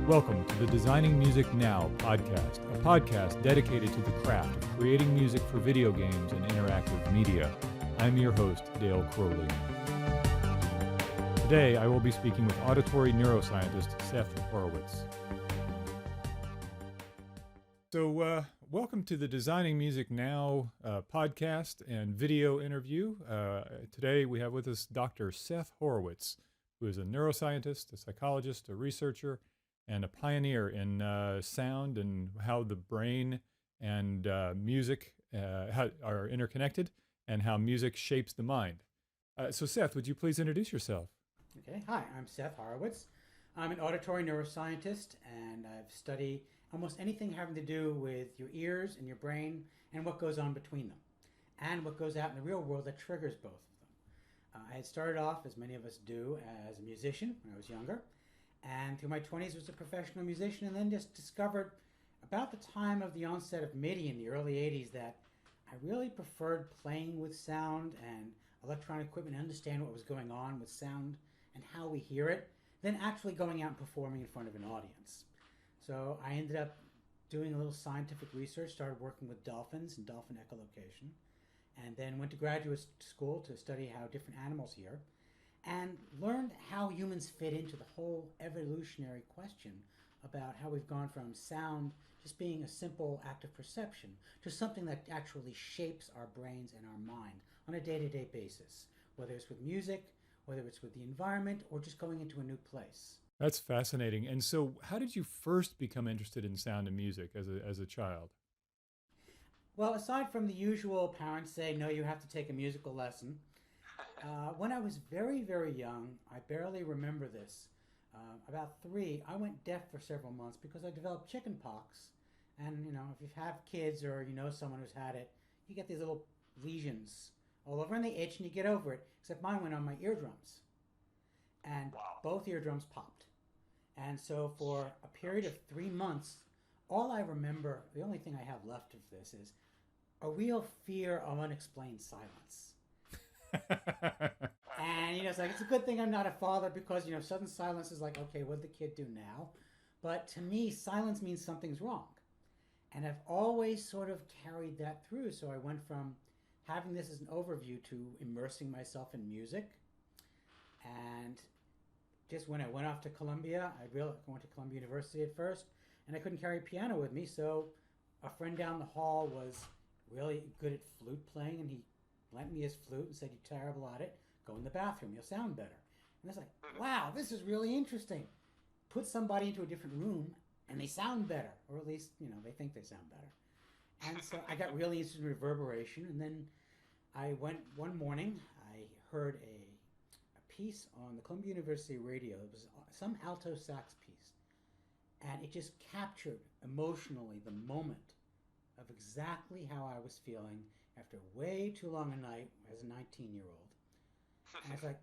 Welcome to the Designing Music Now podcast, a podcast dedicated to the craft of creating music for video games and interactive media. I'm your host, Dale Crowley. Today, I will be speaking with auditory neuroscientist Seth Horowitz. So, welcome to the Designing Music Now podcast and video interview. Today, we have with us Dr. Seth Horowitz, who is a neuroscientist, a psychologist, a researcher, and a pioneer in sound and how the brain and music are interconnected and how music shapes the mind. So Seth, would you please introduce yourself? Okay, hi, I'm Seth Horowitz. I'm an auditory neuroscientist, and I've studied almost anything having to do with your ears and your brain and what goes on between them, and what goes out in the real world that triggers both of them. I had started off, as many of us do, as a musician when I was younger, and through my 20s was a professional musician, and then just discovered about the time of the onset of MIDI in the early 80s that I really preferred playing with sound and electronic equipment and understand what was going on with sound and how we hear it, than actually going out and performing in front of an audience. So I ended up doing a little scientific research, started working with dolphins and dolphin echolocation, and then went to graduate school to study how different animals hear, and learned how humans fit into the whole evolutionary question about how we've gone from sound just being a simple act of perception to something that actually shapes our brains and our mind on a day-to-day basis, whether it's with music, whether it's with the environment, or just going into a new place. That's fascinating. And so how did you first become interested in sound and music as a child? Well, aside from the usual parents say, no, you have to take a musical lesson, when I was very, very young, I barely remember this. About 3, I went deaf for several months because I developed chicken pox. And, you know, if you have kids or you know someone who's had it, you get these little lesions all over and they itch and you get over it. Except mine went on my eardrums. And both eardrums popped. And so for a period of 3 months, all I remember, the only thing I have left of this is a real fear of unexplained silence. And, you know, it's a good thing I'm not a father because, you know, sudden silence is like, okay, what'd the kid do now? But to me, silence means something's wrong. And I've always sort of carried that through. So I went from having this as an overview to immersing myself in music. And just when I went off to Columbia, I went to Columbia University at first, and I couldn't carry a piano with me. So a friend down the hall was really good at flute playing, and he lent me his flute and said, "You're terrible at it. Go in the bathroom. You'll sound better." And I was like, wow, this is really interesting. Put somebody into a different room, and they sound better, or at least, you know, they think they sound better. And so I got really interested in reverberation, and then I went one morning, I heard a piece on the Columbia University radio. It was some alto sax piece, and it just captured emotionally the moment of exactly how I was feeling after way too long a night as a 19-year-old. And I was like,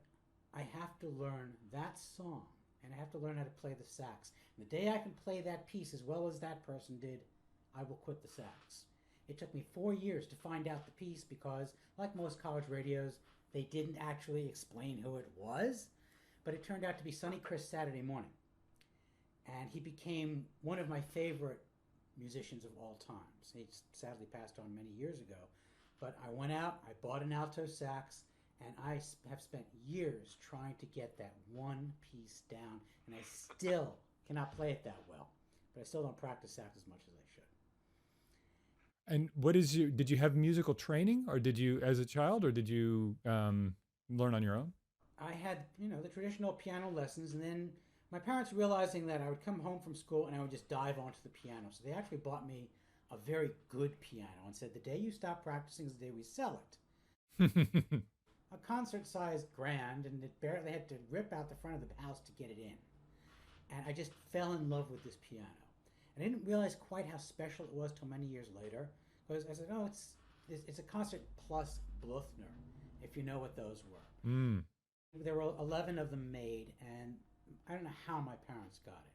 I have to learn that song, and I have to learn how to play the sax. And the day I can play that piece as well as that person did, I will quit the sax. It took me 4 years to find out the piece because, like most college radios, they didn't actually explain who it was, but it turned out to be Sonny Chris Saturday Morning. And he became one of my favorite musicians of all times. He sadly passed on many years ago. But I went out, I bought an alto sax, and I have spent years trying to get that one piece down, and I still cannot play it that well. But I still don't practice sax as much as I should. And did you have musical training, or did you, as a child, or did you learn on your own? I had, you know, the traditional piano lessons, and then my parents realizing that I would come home from school and I would just dive onto the piano. So they actually bought me a very good piano and said, the day you stop practicing is the day we sell it. A concert-sized grand, and they had to rip out the front of the house to get it in. And I just fell in love with this piano. And I didn't realize quite how special it was till many years later, because I said, oh, it's a concert plus Bluthner, if you know what those were. Mm. There were 11 of them made, and I don't know how my parents got it,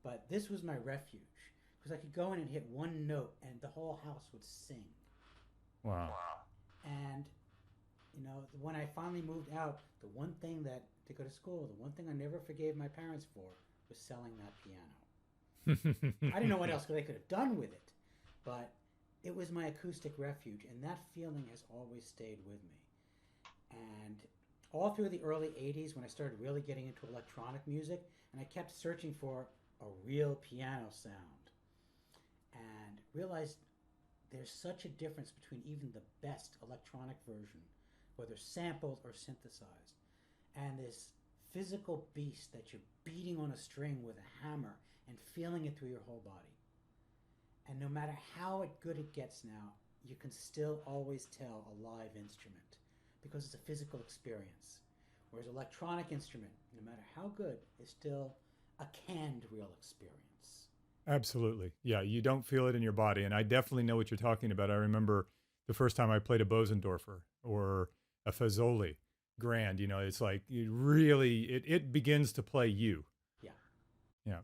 but this was my refuge, because I could go in and hit one note, and the whole house would sing. Wow. And, you know, when I finally moved out, the one thing to go to school, the one thing I never forgave my parents for was selling that piano. I didn't know what else they could have done with it, but it was my acoustic refuge, and that feeling has always stayed with me. And all through the early 80s, when I started really getting into electronic music, and I kept searching for a real piano sound, and realized there's such a difference between even the best electronic version, whether sampled or synthesized, and this physical beast that you're beating on a string with a hammer and feeling it through your whole body. And no matter how good it gets now, you can still always tell a live instrument because it's a physical experience. Whereas electronic instrument, no matter how good, is still a canned real experience. Absolutely. Yeah, you don't feel it in your body. And I definitely know what you're talking about. I remember the first time I played a Bosendorfer or a Fazoli grand, it's like it begins to play you. Yeah. Yeah.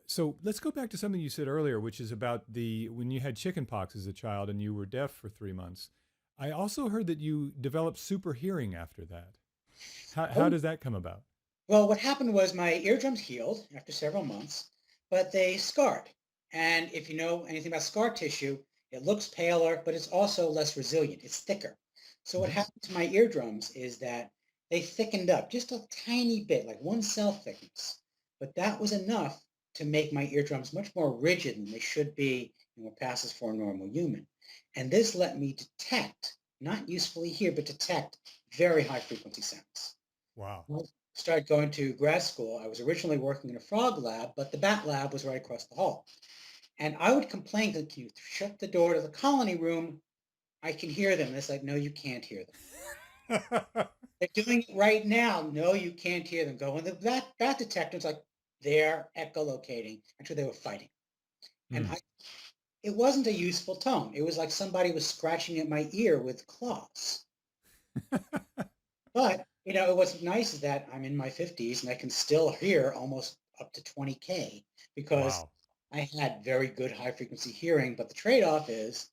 So let's go back to something you said earlier, which is about when you had chickenpox as a child and you were deaf for 3 months. I also heard that you developed super hearing after that. How Oh, does that come about? well, what happened was my eardrums healed after several months, but they scarred. And if you know anything about scar tissue, it looks paler, but it's also less resilient. It's thicker. So what Hmm. happened to my eardrums is that they thickened up just a tiny bit, like one cell thickness. But that was enough to make my eardrums much more rigid than they should be and what passes for a normal human. And this let me detect, not usefully hear, but detect very high frequency sounds. Wow. Started going to grad school, I was originally working in a frog lab, but the bat lab was right across the hall. And I would complain that, can you shut the door to the colony room? I can hear them. And it's like, no, you can't hear them. They're doing it right now. No, you can't hear them. Go in the bat detector. It's like they're echolocating. Actually, they were fighting. And Hmm. it wasn't a useful tone. It was like somebody was scratching at my ear with claws. But what's nice is that I'm in my 50s and I can still hear almost up to 20K because Wow. I had very good high frequency hearing. But the trade-off is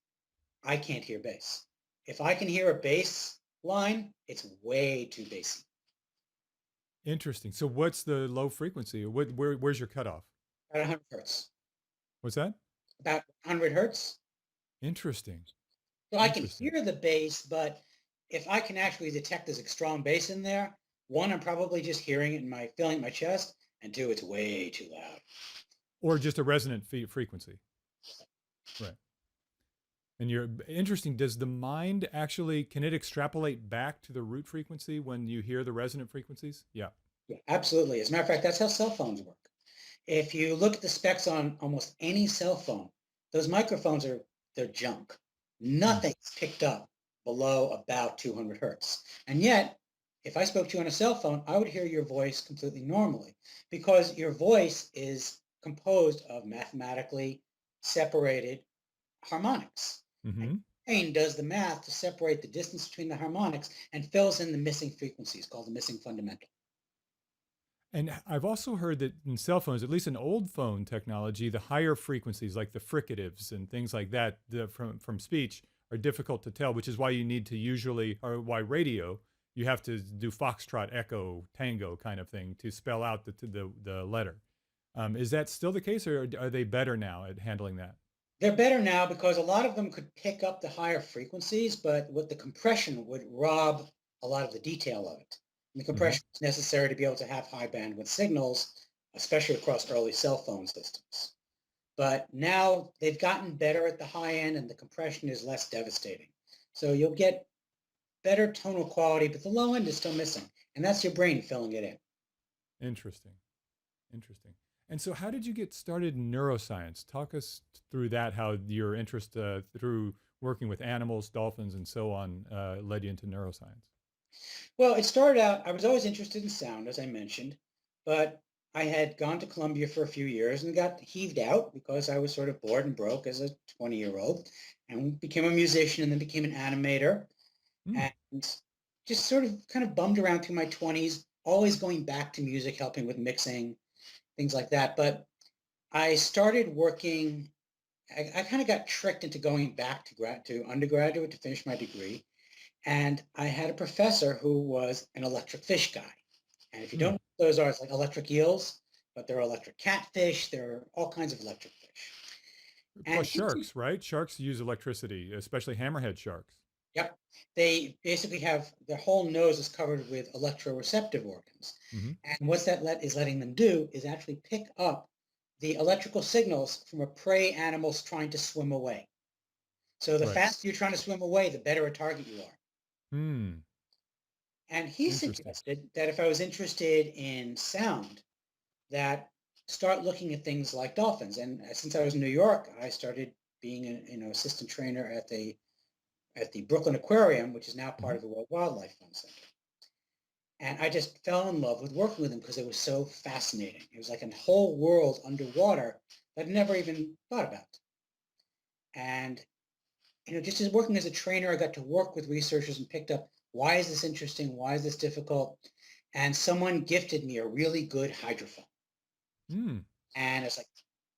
I can't hear bass. If I can hear a bass line, it's way too bassy. Interesting. So what's the low frequency? Where's your cutoff? About 100 hertz. What's that? About 100 hertz. Interesting. So I can Interesting. hear the bass, but if I can actually detect there's a strong bass in there, one, I'm probably just hearing it in my feeling my chest, and two, it's way too loud. Or just a resonant frequency. Right. And you're interesting. Does the mind actually, can it extrapolate back to the root frequency when you hear the resonant frequencies? Yeah. Yeah, absolutely. As a matter of fact, that's how cell phones work. If you look at the specs on almost any cell phone, those microphones they're junk. Hmm. Nothing's picked up below about 200 hertz. And yet, if I spoke to you on a cell phone, I would hear your voice completely normally because your voice is composed of mathematically separated harmonics. And Hmm. your brain does the math to separate the distance between the harmonics and fills in the missing frequencies called the missing fundamental. And I've also heard that in cell phones, at least in old phone technology, the higher frequencies like the fricatives and things like that from speech are difficult to tell, which is why you need to usually, or why radio, you have to do foxtrot, echo, tango kind of thing to spell out the letter. Is that still the case, or are they better now at handling that? They're better now because a lot of them could pick up the higher frequencies, but with the compression would rob a lot of the detail of it. And the Hmm. compression is necessary to be able to have high bandwidth signals, especially across early cell phone systems. But now they've gotten better at the high end and the compression is less devastating. So you'll get better tonal quality, but the low end is still missing. And that's your brain filling it in. Interesting. Interesting. And so, how did you get started in neuroscience? Talk us through that. How your interest through working with animals, dolphins, and so on led you into neuroscience. Well, it started out, I was always interested in sound, as I mentioned, but I had gone to Columbia for a few years and got heaved out because I was sort of bored and broke as a 20-year-old and became a musician and then became an animator Hmm. and just sort of kind of bummed around through my 20s, always going back to music, helping with mixing, things like that. But I started working, I kind of got tricked into going back to undergraduate to finish my degree. And I had a professor who was an electric fish guy. And if you don't Hmm. know what those are, it's like electric eels. but there are electric catfish. There are all kinds of electric fish. Plus And sharks, right? Sharks use electricity, especially hammerhead sharks. yep, they basically have their whole nose is covered with electroreceptive organs. Hmm. And what is letting them do is actually pick up the electrical signals from a prey animal's trying to swim away. So the Right. faster you're trying to swim away, the better a target you are. Hmm. And he Interesting. suggested that if I was interested in sound, that start looking at things like dolphins. And since I was in New York, I started being an assistant trainer at the Brooklyn Aquarium, which is now part Hmm. of the World Wildlife Fund Center. And I just fell in love with working with them because it was so fascinating. It was like a whole world underwater that I'd never even thought about. And just as working as a trainer, I got to work with researchers and picked up why is this interesting? Why is this difficult? And someone gifted me a really good hydrophone. Hmm. And it's like,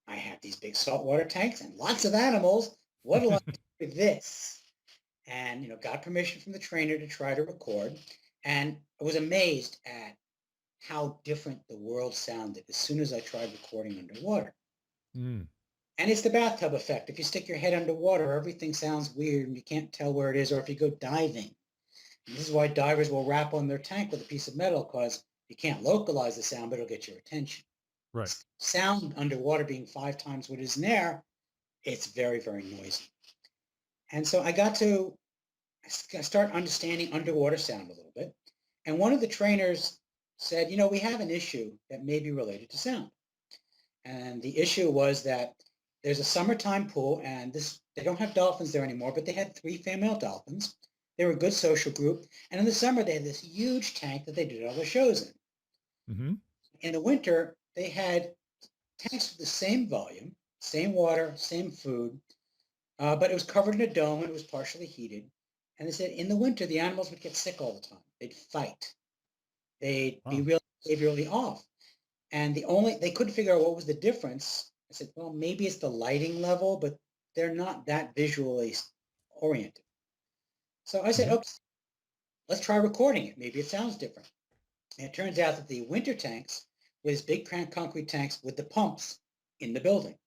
I have these big saltwater tanks and lots of animals. What do I do with this? And got permission from the trainer to try to record. And I was amazed at how different the world sounded as soon as I tried recording underwater. Hmm. And it's the bathtub effect. If you stick your head underwater, everything sounds weird and you can't tell where it is. Or if you go diving, and this is why divers will wrap on their tank with a piece of metal, because you can't localize the sound, but it'll get your attention. Right. Sound underwater being 5 times what it is in air, it's very, very noisy. And so I got to start understanding underwater sound a little bit. And one of the trainers said, we have an issue that may be related to sound. And the issue was that there's a summertime pool, and they don't have dolphins there anymore, but they had 3 female dolphins. They were a good social group. And in the summer, they had this huge tank that they did all their shows in. Hmm. In the winter, they had tanks with the same volume, same water, same food, but it was covered in a dome and it was partially heated. And they said in the winter, the animals would get sick all the time. They'd fight. They'd be Wow. really behaviorally off. And they couldn't figure out what was the difference. I said, well, maybe it's the lighting level, but they're not that visually oriented. So I said, Hmm. okay, let's try recording it. Maybe it sounds different. And it turns out that the winter tanks were these big concrete tanks with the pumps in the building.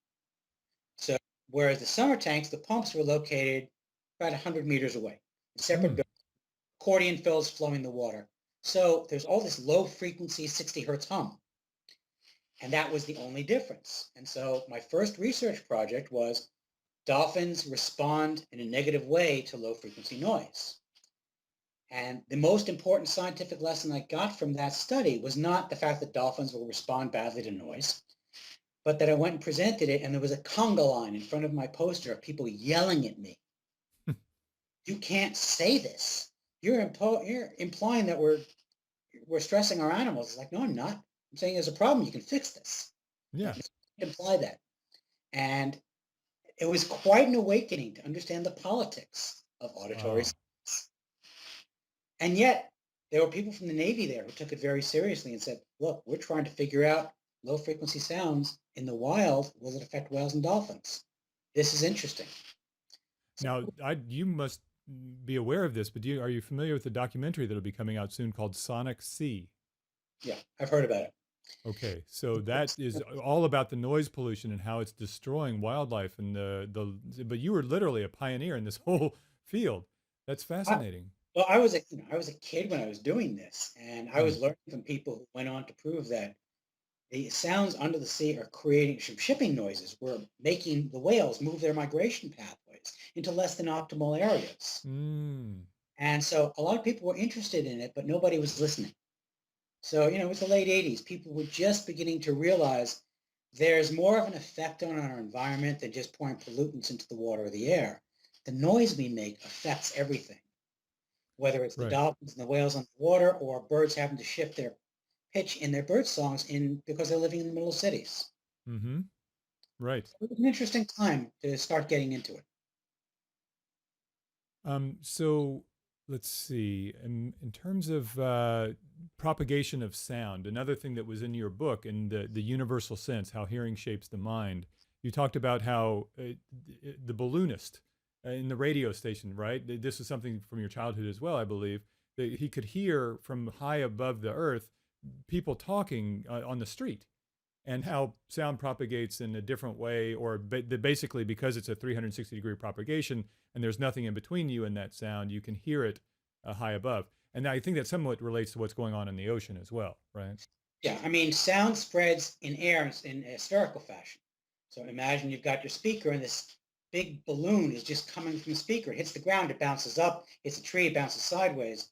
So whereas the summer tanks, the pumps were located about 100 meters away, separate Hmm. buildings, accordion fills flowing the water. So there's all this low frequency 60 hertz hum. And that was the only difference. And so my first research project was dolphins respond in a negative way to low frequency noise. And the most important scientific lesson I got from that study was not the fact that dolphins will respond badly to noise, but that I went and presented it, and there was a conga line in front of my poster of people yelling at me. You can't say this. You're implying that we're stressing our animals. It's like, no, I'm not. I'm saying there's a problem. You can fix this. Yeah. You can't imply that. And it was quite an awakening to understand the politics of auditory Wow. science. And yet, there were people from the Navy there who took it very seriously and said, look, we're trying to figure out low frequency sounds in the wild. Will it affect whales and dolphins? This is interesting. So, Now, you must be aware of this, but are you familiar with the documentary that'll be coming out soon called Sonic Sea? yeah, I've heard about it. Okay, so that is all about the noise pollution and how it's destroying wildlife and but you were literally a pioneer in this whole field. That's I, fascinating. well, I was a kid when I was doing this, and I Hmm. was learning from people who went on to prove that the sounds under the sea are creating shipping noises. We're making the whales move their migration pathways into less than optimal areas. Mm. And so a lot of people were interested in it, but nobody was listening. So, it was the late 80s. People were just beginning to realize there's more of an effect on our environment than just pouring pollutants into the water or the air. The noise we make affects everything, whether it's the Right. dolphins and the whales on the water or birds having to shift their pitch in their bird songs because they're living in the middle of cities. Mm-hmm. Right. So it was an interesting time to start getting into it. So let's see. In terms of propagation of sound, another thing that was in your book and the universal sense, how hearing shapes the mind, you talked about how the balloonist in the radio station, right? This is something from your childhood as well, I believe, that he could hear from high above the earth people talking on the street. and how sound propagates in a different way, or basically because it's a 360-degree propagation and there's nothing in between you and that sound, you can hear it high above. And I think that somewhat relates to what's going on in the ocean as well, right? Yeah, I mean, sound spreads in air in a spherical fashion. So imagine you've got your speaker and this big balloon is just coming from the speaker. It hits the ground, it bounces up, hits a tree, it bounces sideways.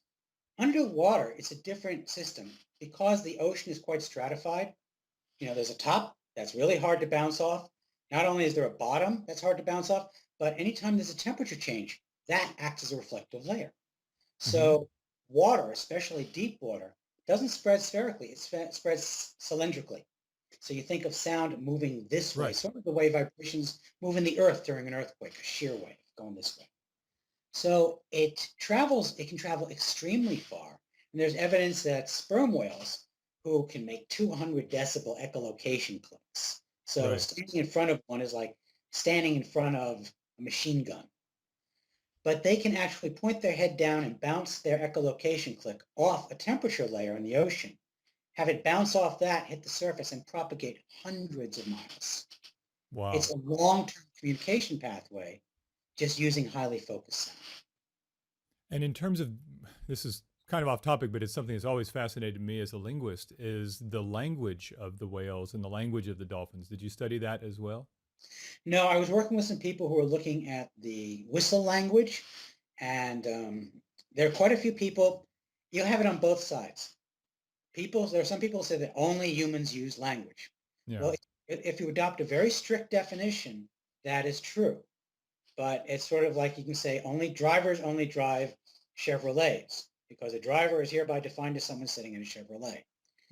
Underwater, it's a different system because the ocean is quite stratified. There's a top that's really hard to bounce off. Not only is there a bottom that's hard to bounce off, but anytime there's a temperature change, that acts as a reflective layer. Mm-hmm. So water, especially deep water, doesn't spread spherically. It spreads cylindrically. So you think of sound moving this way, Right. sort of the way vibrations move in the earth during an earthquake, a shear wave going this way. So it can travel extremely far. And there's evidence that sperm whales who can make 200 decibel echolocation clicks. So Right. standing in front of one is like standing in front of a machine gun. But they can actually point their head down and bounce their echolocation click off a temperature layer in the ocean, have it bounce off that, hit the surface, and propagate hundreds of miles. It's Wow. a long-term communication pathway just using highly focused sound. And in terms of, this is kind of off topic, but it's something that's always fascinated me as a linguist, is the language of the whales and the language of the dolphins. Did you study that as well? No, I was working with some people who were looking at the whistle language, and there are quite a few people. You have it on both sides. There are some people who say that only humans use language. Yeah. Well, if you adopt a very strict definition, that is true. But it's sort of like you can say only drivers only drive Chevrolets because a driver is hereby defined as someone sitting in a Chevrolet.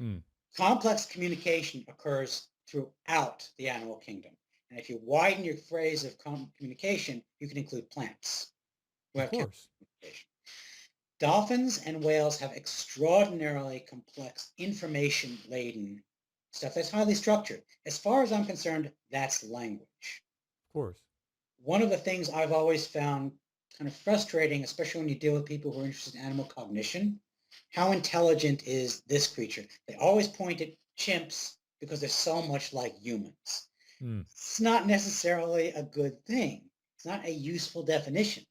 Mm. Complex communication occurs throughout the animal kingdom. And if you widen your phrase of communication, you can include plants who Of have course. communication. Dolphins and whales have extraordinarily complex, information-laden stuff that's highly structured. As far as I'm concerned, that's language. Of course. One of the things I've always found kind of frustrating, especially when you deal with people who are interested in animal cognition, how intelligent is this creature? They always point at chimps because they're so much like humans. Mm. It's not necessarily a good thing. It's not a useful definition.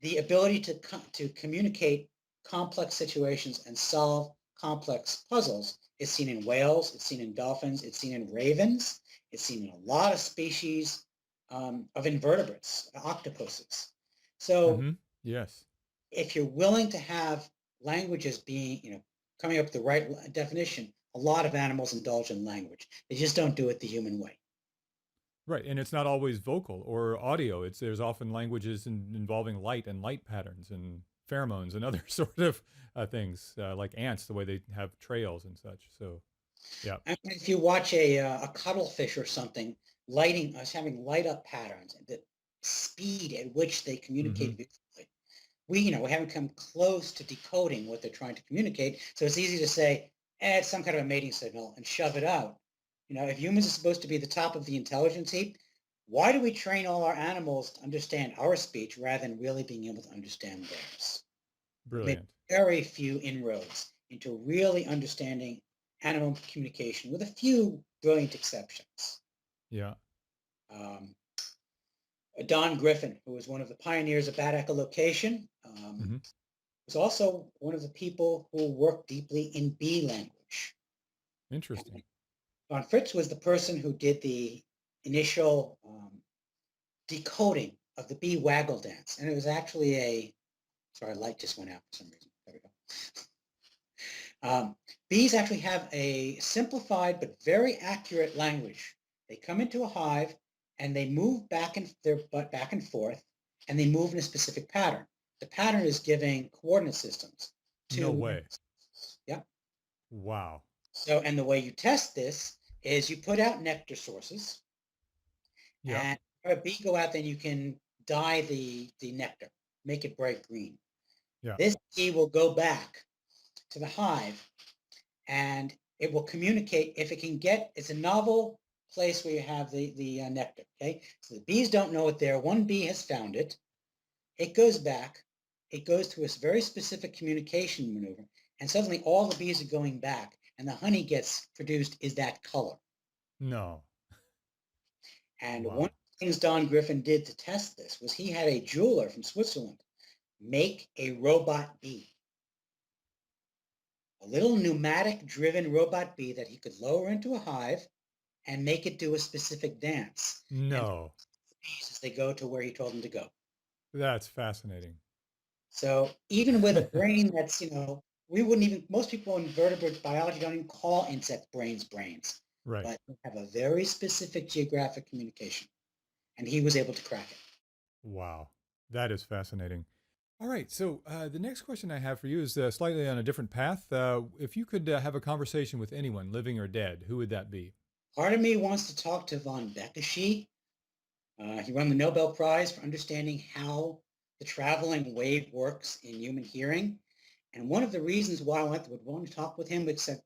The ability to communicate complex situations and solve complex puzzles is seen in whales, it's seen in dolphins, it's seen in ravens, it's seen in a lot of species of invertebrates, octopuses. So Mm-hmm. Yes. if you're willing to have languages coming up with the right definition, a lot of animals indulge in language. They just don't do it the human way. Right. And it's not always vocal or audio. There's often languages involving light and light patterns and pheromones and other sort of things, like ants, the way they have trails and such. So, yeah. And if you watch a cuttlefish or something, lighting us having light up patterns, the speed at which they communicate Mm-hmm. visually, we haven't come close to decoding what they're trying to communicate. So it's easy to say, it's some kind of a mating signal and shove it out. If humans are supposed to be the top of the intelligence heap, why do we train all our animals to understand our speech rather than really being able to understand theirs? We've made Brilliant. very few inroads into really understanding animal communication, with a few brilliant exceptions. Yeah. Um, Don Griffin, who was one of the pioneers of bat echolocation, Mm-hmm. was also one of the people who worked deeply in bee language. Interesting. Von Fritz was the person who did the initial decoding of the bee waggle dance. And it was actually sorry, light just went out for some reason. There we go. Bees actually have a simplified but very accurate language. They come into a hive and they move their butt back and forth, and they move in a specific pattern. The pattern is giving coordinate systems No to, way. yeah. Wow. So, and the way you test this is you put out nectar sources, Yeah. and a bee go out, then you can dye the nectar, make it bright green. Yeah. This bee will go back to the hive and it will communicate if it can it's a novel place where you have the nectar, okay? So the bees don't know it there. One bee has found it. It goes back. It goes through a very specific communication maneuver, and suddenly all the bees are going back, and the honey gets produced is that color. No. And one of Wow. the things Don Griffin did to test this was he had a jeweler from Switzerland make a robot bee, a little pneumatic driven robot bee that he could lower into a hive and make it do a specific dance and No. as they go to where he told them to go. That's fascinating. So even with a brain that's, we wouldn't even, most people in vertebrate biology don't even call insect brains, Right. but they have a very specific geographic communication. And he was able to crack it. Wow. That is fascinating. All right. So the next question I have for you is slightly on a different path. If you could have a conversation with anyone, living or dead, who would that be? Part of me wants to talk to von Bekeschi. He won the Nobel Prize for understanding how the traveling wave works in human hearing. And one of the reasons why would want to talk with him was that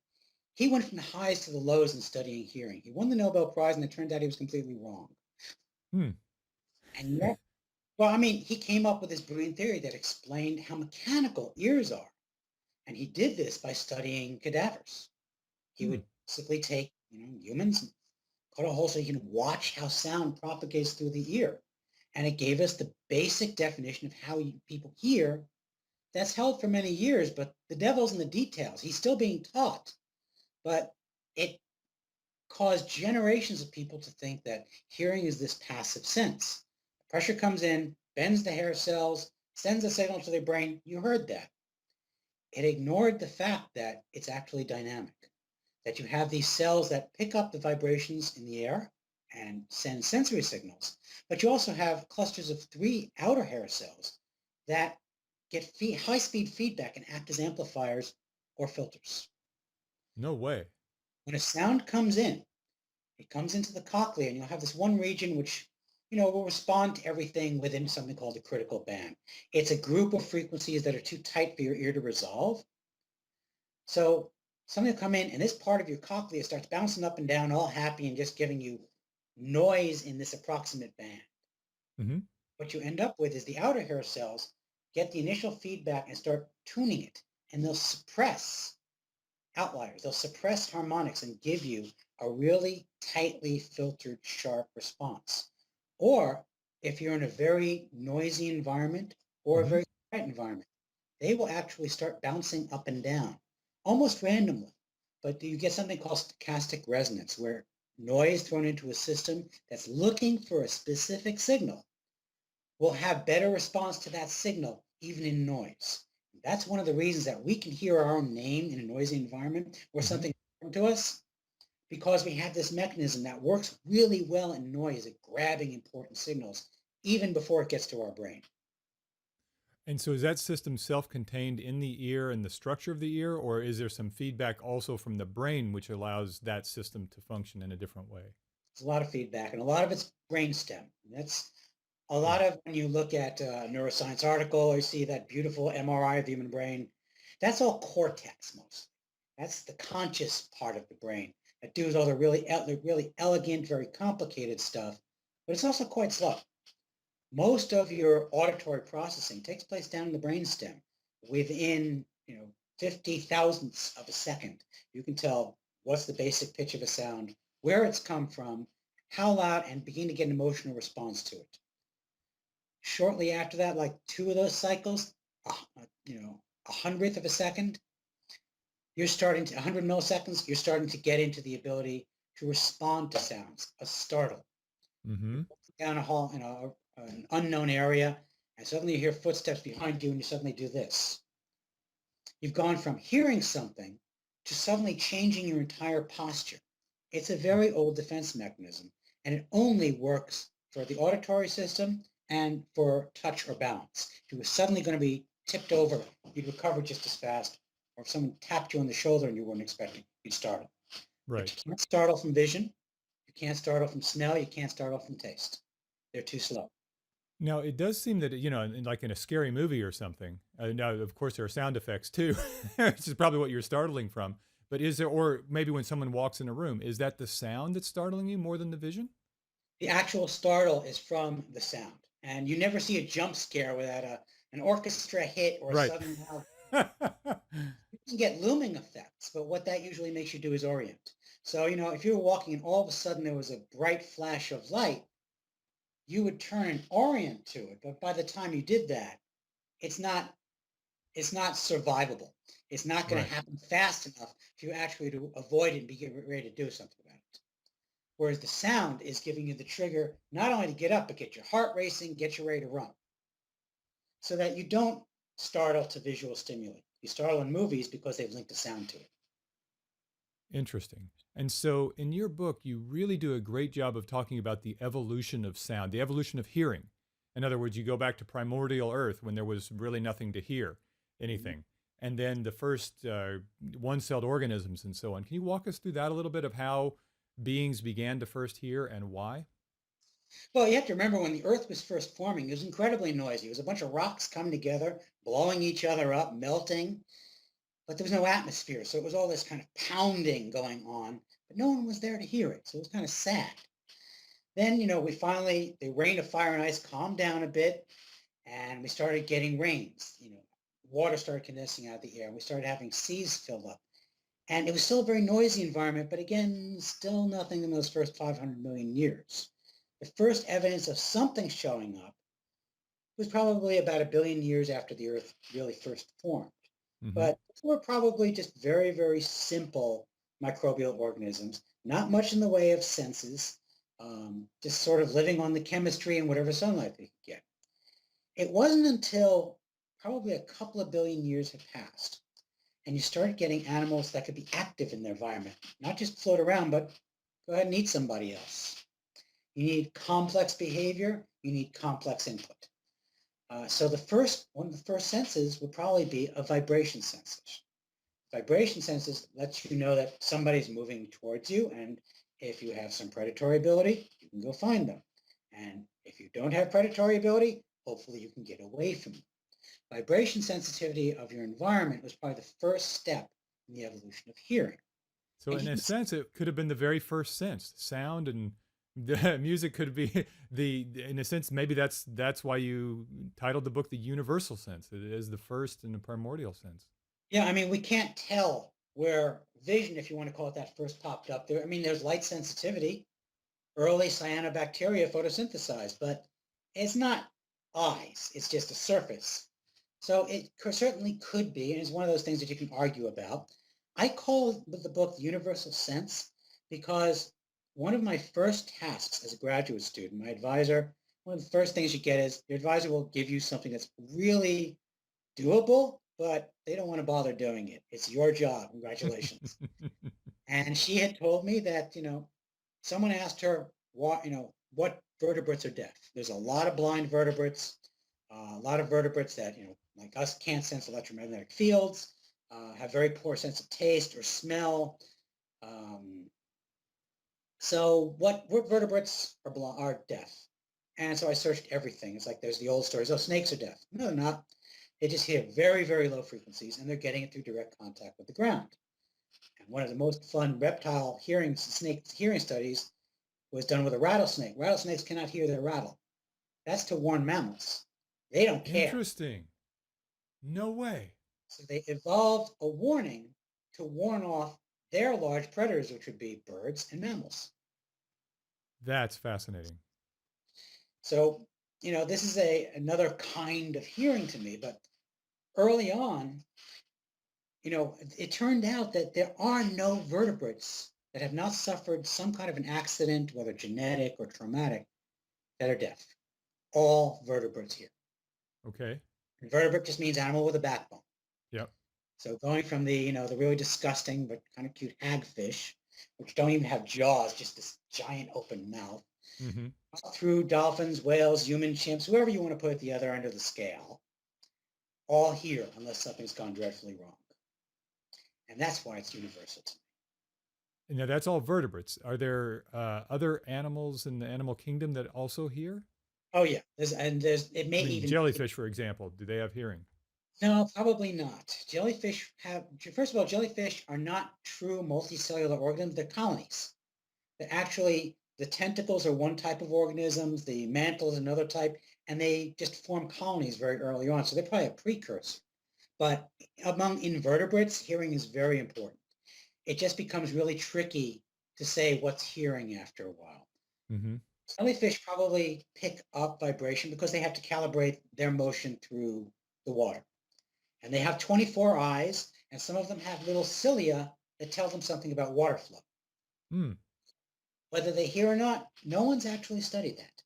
he went from the highs to the lows in studying hearing. He won the Nobel Prize, and it turned out he was completely wrong. Hmm. And yet, well, I mean, he came up with his brilliant theory that explained how mechanical ears are. And he did this by studying cadavers. He Hmm. would simply take, humans and cut a hole so you can watch how sound propagates through the ear. And it gave us the basic definition of how people hear. That's held for many years, but the devil's in the details. He's still being taught, but it caused generations of people to think that hearing is this passive sense. Pressure comes in, bends the hair cells, sends a signal to the brain. You heard that. It ignored the fact that it's actually dynamic, that you have these cells that pick up the vibrations in the air and send sensory signals, but you also have clusters of 3 outer hair cells that get high-speed feedback and act as amplifiers or filters. No way. When a sound comes in, it comes into the cochlea, and you'll have this one region which, will respond to everything within something called the critical band. It's a group of frequencies that are too tight for your ear to resolve. So something will come in, and this part of your cochlea starts bouncing up and down, all happy and just giving you noise in this approximate band. Hmm. What you end up with is the outer hair cells get the initial feedback and start tuning it, and they'll suppress outliers. They'll suppress harmonics and give you a really tightly filtered, sharp response. Or if you're in a very noisy environment or a Hmm. very quiet environment, they will actually start bouncing up and down almost randomly. But you get something called stochastic resonance, where noise thrown into a system that's looking for a specific signal will have better response to that signal, even in noise. That's one of the reasons that we can hear our own name in a noisy environment or Hmm. something important to us, because we have this mechanism that works really well in noise at grabbing important signals even before it gets to our brain. And so is that system self-contained in the ear and the structure of the ear, or is there some feedback also from the brain which allows that system to function in a different way? There's a lot of feedback, and a lot of it's brainstem. That's a Yeah. lot of when you look at a neuroscience article or you see that beautiful MRI of the human brain, that's all cortex mostly. That's the conscious part of the brain that does all the really elegant, very complicated stuff, but it's also quite slow. Most of your auditory processing takes place down in the brainstem within, 50 thousandths of a second. You can tell what's the basic pitch of a sound, where it's come from, how loud, and begin to get an emotional response to it. Shortly after that, like 2 of those cycles, a hundredth of a second, you're starting to 100 milliseconds, you're starting to get into the ability to respond to sounds, a startle. Mm-hmm. Down a hall in an unknown area, and suddenly you hear footsteps behind you, and you suddenly do this. You've gone from hearing something to suddenly changing your entire posture. It's a very old defense mechanism, and it only works for the auditory system and for touch or balance. If you were suddenly going to be tipped over, you'd recover just as fast. Or if someone tapped you on the shoulder and you weren't expecting, you'd startle. But Right. you can't startle from vision, you can't startle from smell, you can't startle from taste. They're too slow. Now, it does seem that, like in a scary movie or something, now, of course, there are sound effects too, which is probably what you're startling from. But is there, or maybe when someone walks in a room, is that the sound that's startling you more than the vision? The actual startle is from the sound. And you never see a jump scare without an orchestra hit or a Right. sudden loud. You can get looming effects, but what that usually makes you do is orient. So, if you were walking and all of a sudden there was a bright flash of light, you would turn and orient to it. But by the time you did that, it's not it's not survivable. It's not going to Right. happen fast enough for you actually to avoid it and be ready to do something about it. Whereas the sound is giving you the trigger not only to get up, but get your heart racing, get you ready to run. So that you don't startle to visual stimuli. You startle in movies because they've linked the sound to it. Interesting. And so in your book, you really do a great job of talking about the evolution of sound, the evolution of hearing. In other words, you go back to primordial Earth when there was really nothing to hear, Mhm. anything. And then the first one celled organisms and so on. Can you walk us through that a little bit of how beings began to first hear and why? Well, you have to remember when the Earth was first forming, it was incredibly noisy. It was a bunch of rocks coming together, blowing each other up, melting, but there was no atmosphere. So it was all this kind of pounding going on, but no one was there to hear it. So it was kind of sad. Then, the rain of fire and ice calmed down a bit, and we started getting rains. Water started condensing out of the air. We started having seas fill up. And it was still a very noisy environment, but again, still nothing in those first 500 million years. The first evidence of something showing up was probably about a billion years after the Earth really first formed. Hmm. But were probably just very, very simple microbial organisms, not much in the way of senses, just sort of living on the chemistry and whatever sunlight they could get. It wasn't until probably a couple of billion years had passed and you started getting animals that could be active in their environment, not just float around, but go ahead and eat somebody else. You need complex behavior, you need complex input. So one of the first senses would probably be a vibration sensation. Vibration senses lets you know that somebody's moving towards you, and if you have some predatory ability, you can go find them. And if you don't have predatory ability, hopefully you can get away from them. Vibration sensitivity of your environment was probably the first step in the evolution of hearing. So And in you a can sense, it could have been the very first sense. Sound and the music could be in a sense, maybe that's why you titled the book The Universal Sense. It is the first and the primordial sense. Yeah, I mean, we can't tell where vision, if you want to call it that, first popped up. There's light sensitivity, early cyanobacteria photosynthesized, but it's not eyes, it's just a surface. So it certainly could be, and it's one of those things that you can argue about. I call the book The Universal Sense because one of my first tasks as a graduate student, my advisor, one of the first things you get is your advisor will give you something that's really doable, but they don't want to bother doing it. It's your job. Congratulations. And she had told me that, someone asked her what vertebrates are deaf. There's a lot of blind vertebrates, a lot of vertebrates that, like us, can't sense electromagnetic fields, have very poor sense of taste or smell. Um, so what vertebrates are deaf? And so I searched everything. It's like there's the old stories. Oh, snakes are deaf. No, they're not. They just hear very, very low frequencies, and they're getting it through direct contact with the ground. And one of the most fun snake hearing studies was done with a rattlesnake. Rattlesnakes cannot hear their rattle. That's to warn mammals. They don't care. Interesting. No way. So they evolved a warning to warn off their large predators, which would be birds and mammals. That's fascinating. So, this is another kind of hearing to me, but early on, it turned out that there are no vertebrates that have not suffered some kind of an accident, whether genetic or traumatic, that are deaf. All vertebrates here. Okay. And vertebrate just means animal with a backbone. Yep. So going from the really disgusting but kind of cute hagfish, which don't even have jaws, just this giant open mouth, Hmm. through dolphins, whales, human chimps, whoever you want to put at the other end of the scale, all here unless something's gone dreadfully wrong. And that's why it's universal to me. Now that's all vertebrates. Are there other animals in the animal kingdom that also hear? Oh yeah, it may I mean, even jellyfish, for example, do they have hearing? no, probably not. First of all, jellyfish are not true multicellular organisms. They're colonies. The tentacles are one type of organisms, the mantle is another type, and they just form colonies very early on. So they're probably a precursor. But among invertebrates, hearing is very important. It just becomes really tricky to say what's hearing after a while. Mm-hmm. Jellyfish probably pick up vibration because they have to calibrate their motion through the water. And they have 24 eyes, and some of them have little cilia that tell them something about water flow. Mm. Whether they hear or not, no one's actually studied that.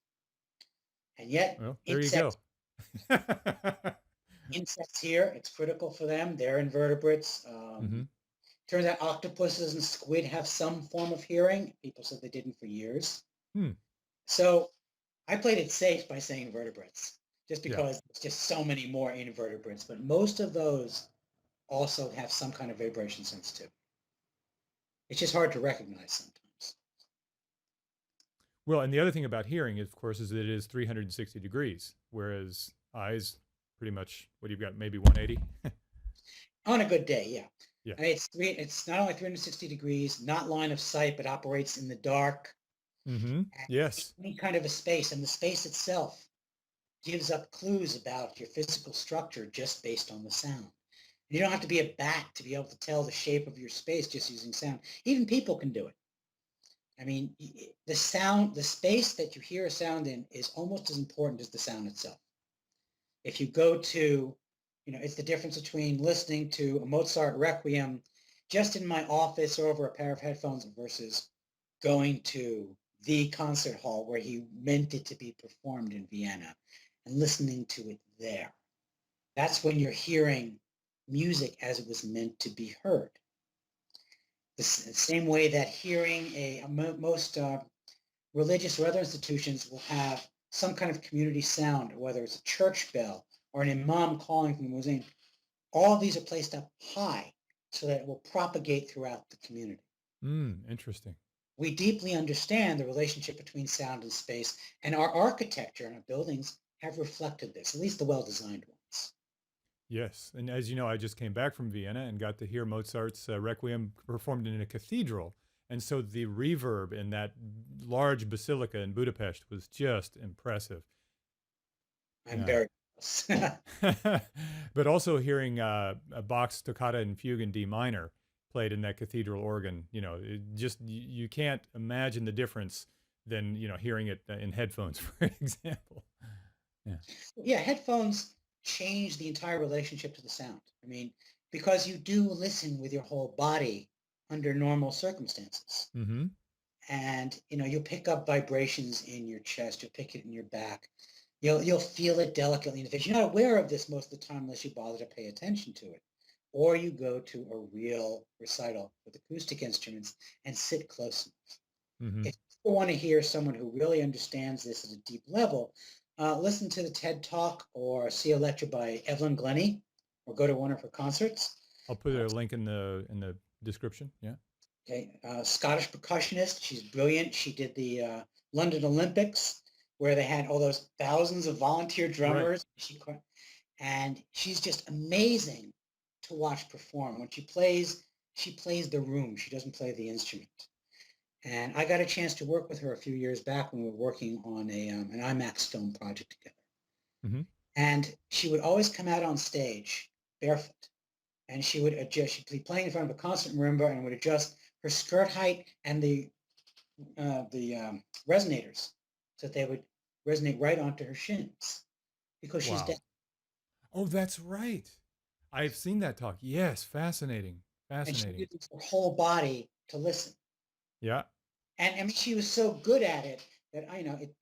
And yet, Well, there you go. insects here, it's critical for them. They're invertebrates. Mm-hmm. Turns out octopuses and squid have some form of hearing. People said they didn't for years. Hmm. So I played it safe by saying vertebrates, just Yeah. because it's just so many more invertebrates. But most of those also have some kind of vibration sensitivity. It's just hard to recognize sometimes. Well, and the other thing about hearing, of course, is that it is 360 degrees, whereas eyes, pretty much, what you've got, maybe 180. On a good day, yeah. Yeah. I mean, it's not only 360 degrees, not line of sight, but operates in the dark. Mm-hmm. Yes. Any kind of a space, and the space itself gives up clues about your physical structure just based on the sound. You don't have to be a bat to be able to tell the shape of your space just using sound. Even people can do it. I mean, the sound, the space that you hear a sound in is almost as important as the sound itself. If you go to, it's the difference between listening to a Mozart Requiem just in my office or over a pair of headphones versus going to the concert hall where he meant it to be performed in Vienna and listening to it there. That's when you're hearing music as it was meant to be heard. The same way that hearing most religious or other institutions will have some kind of community sound, whether it's a church bell or an imam calling from the muezzin. All of these are placed up high so that it will propagate throughout the community. Interesting. We deeply understand the relationship between sound and space, and our architecture and our buildings have reflected this, at least the well-designed ones. Yes, and as you know, I just came back from Vienna and got to hear Mozart's Requiem performed in a cathedral. And so the reverb in that large basilica in Budapest was just impressive. I'm very close. But also hearing a Bach's Toccata and Fugue in D minor played in that cathedral organ, you can't imagine the difference than, hearing it in headphones, for example. Yeah. Yeah, headphones change the entire relationship to the sound. I mean, because you do listen with your whole body under normal circumstances. Mm-hmm. And you'll pick up vibrations in your chest, you'll pick it in your back, you'll feel it delicately in the face. You're not aware of this most of the time unless you bother to pay attention to it. Or you go to a real recital with acoustic instruments and sit close enough. Mm-hmm. If you want to hear someone who really understands this at a deep level, listen to the TED Talk or see a lecture by Evelyn Glennie, or go to one of her concerts. I'll put a link in the description. Yeah. Okay, Scottish percussionist. She's brilliant. She did the London Olympics where they had all those thousands of volunteer drummers. Right. And she's just amazing to watch perform. When she plays the room. She doesn't play the instrument. And I got a chance to work with her a few years back when we were working on an IMAX film project together. Mm-hmm. And she would always come out on stage barefoot. And she would adjust. She'd be playing in front of a concert marimba and would adjust her skirt height and the resonators so that they would resonate right onto her shins because she's deaf. Oh, that's right. I've seen that talk. Yes, fascinating. And she uses her whole body to listen. Yeah. And I mean, she was so good at it that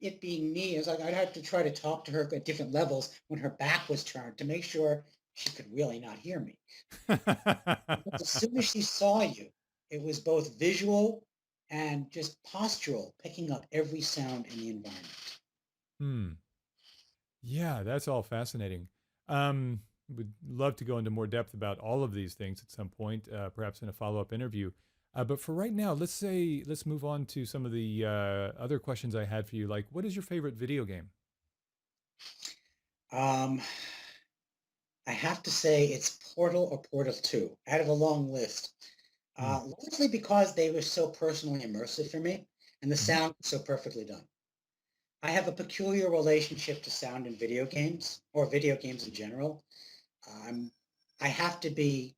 it being me, is like I'd have to try to talk to her at different levels when her back was turned to make sure she could really not hear me. As soon as she saw you, it was both visual and just postural, picking up every sound in the environment. Yeah, that's all fascinating. Would love to go into more depth about all of these things at some point, perhaps in a follow-up interview. But for right now, let's move on to some of the other questions I had for you. Like, what is your favorite video game? I have to say it's Portal or Portal 2 out of a long list. Largely because they were so personally immersive for me and the sound was so perfectly done. I have a peculiar relationship to sound in video games or video games in general. I have to be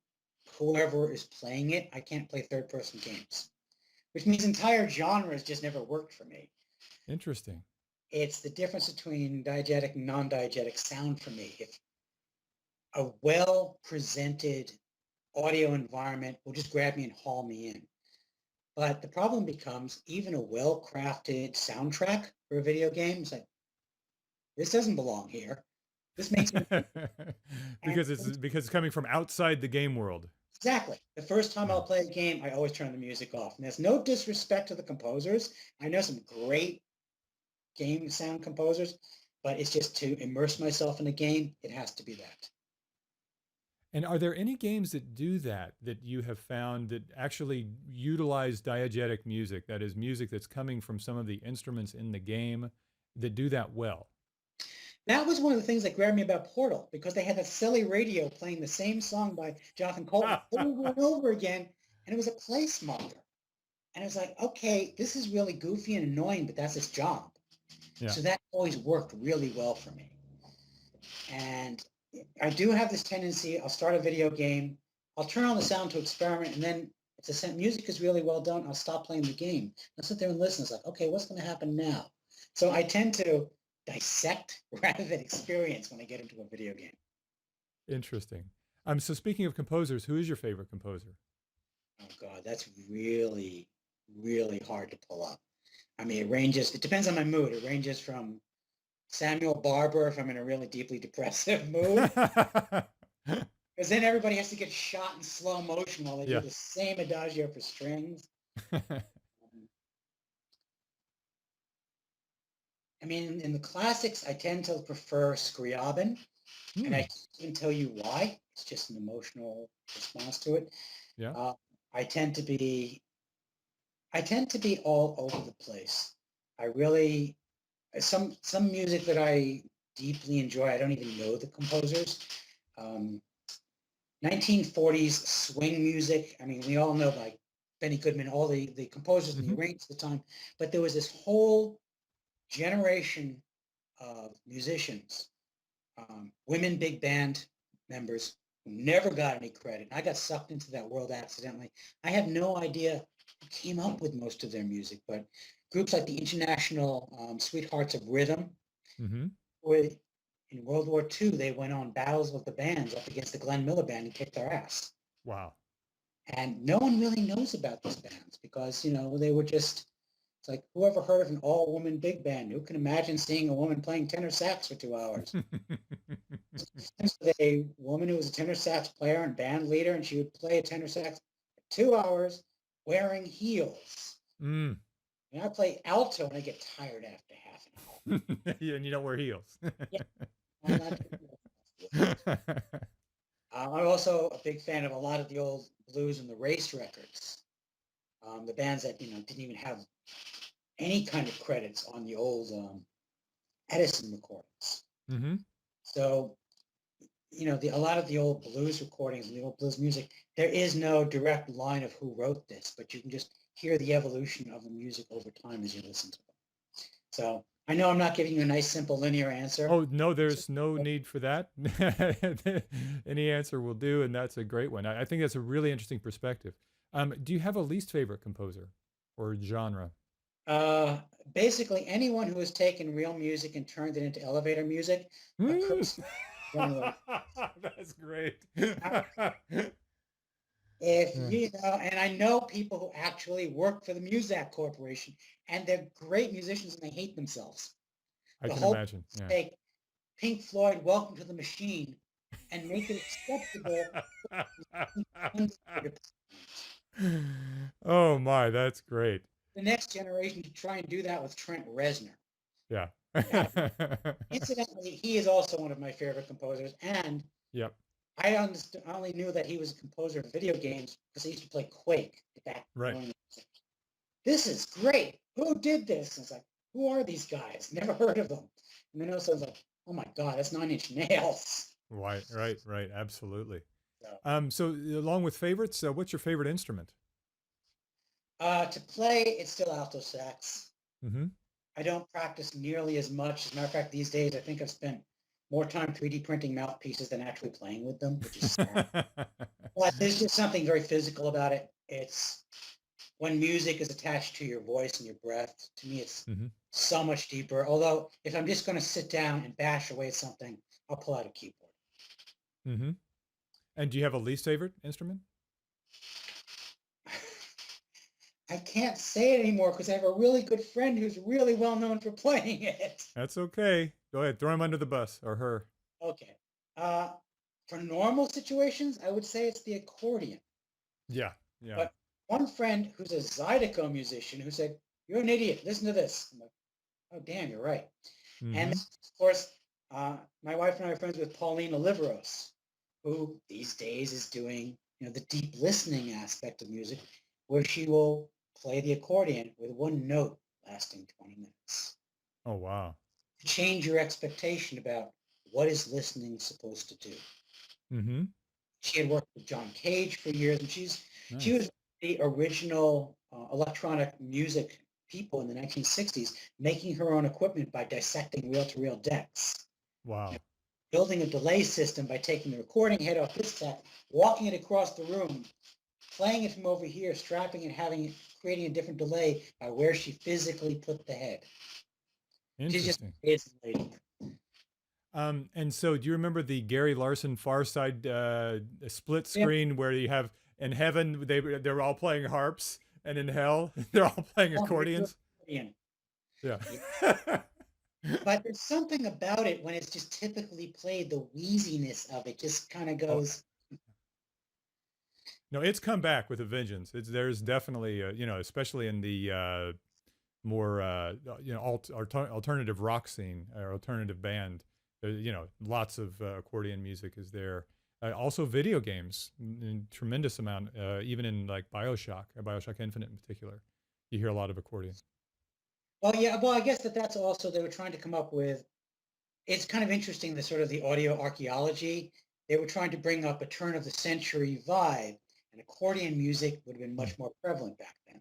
whoever is playing it. I can't play third-person games. which means entire genres just never worked for me. Interesting. It's the difference between diegetic and non-diegetic sound for me. If a well-presented audio environment will just grab me and haul me in. But the problem becomes even a well-crafted soundtrack for a video game is like, this doesn't belong here. This makes me because it's coming from outside the game world. exactly. The first time I'll play a game, I always turn the music off. And there's no disrespect to the composers. I know some great game sound composers, but it's just to immerse myself in a game, it has to be that. And are there any games that do that you have found that actually utilize diegetic music, that is music that's coming from some of the instruments in the game, that do that well? That was one of the things that grabbed me about Portal, because they had that silly radio playing the same song by Jonathan Coulton over and over again, and it was a place marker. And I was like, okay, this is really goofy and annoying, but that's its job. Yeah. So that always worked really well for me. And I do have this tendency, I'll start a video game, I'll turn on the sound to experiment, and then if the music is really well done, I'll stop playing the game. I'll sit there and listen. It's like, okay, what's going to happen now? So I tend to dissect rather than experience when I get into a video game. Interesting. So speaking of composers, who is your favorite composer? Oh God, that's really, really hard to pull up. I mean, it depends on my mood. It ranges from Samuel Barber if I'm in a really deeply depressive mood. Because then everybody has to get shot in slow motion while they do the same adagio for strings. I mean, in the classics, I tend to prefer Scriabin, and I can tell you why. It's just an emotional response to it. Yeah. I tend to be all over the place. I really some music that I deeply enjoy. I don't even know the composers. 1940s swing music. I mean, we all know like Benny Goodman, all the composers and the arrangers at the time. But there was this whole generation of musicians, women big band members who never got any credit. I got sucked into that world accidentally. I have no idea who came up with most of their music, but groups like the International Sweethearts of Rhythm, in World War II, they went on battles with the bands up against the Glenn Miller Band and kicked their ass. Wow. And no one really knows about these bands because, they were just, it's like, whoever heard of an all-woman big band? Who can imagine seeing a woman playing tenor sax for 2 hours? A woman who was a tenor sax player and band leader, and she would play a tenor sax for 2 hours wearing heels. And I play alto, and I get tired after half an hour. Yeah, and you don't wear heels. I'm also a big fan of a lot of the old blues and the race records. The bands that didn't even have any kind of credits on the old Edison recordings. So, a lot of the old blues recordings and the old blues music, there is no direct line of who wrote this, but you can just hear the evolution of the music over time as you listen to it. So I know I'm not giving you a nice, simple, linear answer. Oh, no, there's no need for that. Any answer will do, and that's a great one. I think that's a really interesting perspective. Do you have a least favorite composer or genre? Basically, anyone who has taken real music and turned it into elevator music. That's great. And I know people who actually work for the Muzak Corporation, and they're great musicians and they hate themselves. I can imagine. Yeah. Take Pink Floyd, Welcome to the Machine, and make it acceptable. Oh my, that's great. The next generation to try and do that with Trent Reznor. Yeah. Incidentally, he is also one of my favorite composers, and I only knew that he was a composer of video games because I used to play Quake back. Right. This is great. Who did this? And it's like, who are these guys? Never heard of them. And then also I was like, oh my God, that's 9 Inch Nails. Right. Absolutely. So along with favorites, what's your favorite instrument? To play, it's still alto sax. I don't practice nearly as much. As a matter of fact, these days, I think I've spent more time 3D printing mouthpieces than actually playing with them, which is sad. But there's just something very physical about it. It's when music is attached to your voice and your breath, to me, it's Hmm. so much deeper. Although, if I'm just going to sit down and bash away at something, I'll pull out a keyboard. Hmm. And do you have a least favorite instrument? I can't say it anymore because I have a really good friend who's really well known for playing it. That's okay. Go ahead. Throw him under the bus or her. Okay. Uh, for normal situations, I would say it's the accordion. Yeah. Yeah. But one friend who's a Zydeco musician who said, "You're an idiot. Listen to this." I'm like, "Oh, damn, you're right." And Hmm. of course, my wife and I are friends with Pauline Oliveros, who these days is doing, the deep listening aspect of music, where she will play the accordion with one note lasting 20 minutes Oh, wow. to change your expectation about what is listening supposed to do. Hmm. She had worked with John Cage for years, and she Nice. was the original electronic music people in the 1960s, making her own equipment by dissecting reel-to-reel decks, Wow. building a delay system by taking the recording head off this deck, walking it across the room, playing it from over here, strapping it, creating a different delay by where she physically put the head. She's just Interesting. an amazing lady. And so do you remember the Gary Larson Far Side split Yeah, screen where you have in heaven they're all playing harps and in hell they're all playing accordions? accordion. Yeah. Yeah. But there's something about it when it's just typically played, the wheeziness of it just kind of Oh, goes, no, it's come back with a vengeance. There's definitely especially in the more alternative rock scene or alternative band. Lots of accordion music is there. Also, video games, tremendous amount. Even in like Bioshock Infinite in particular, you hear a lot of accordion. well, yeah, well, I guess that's also, they were trying to come up with, it's kind of interesting, the sort of the audio archaeology. They were trying to bring up a turn of the century vibe, and accordion music would have been Hmm. much more prevalent back then.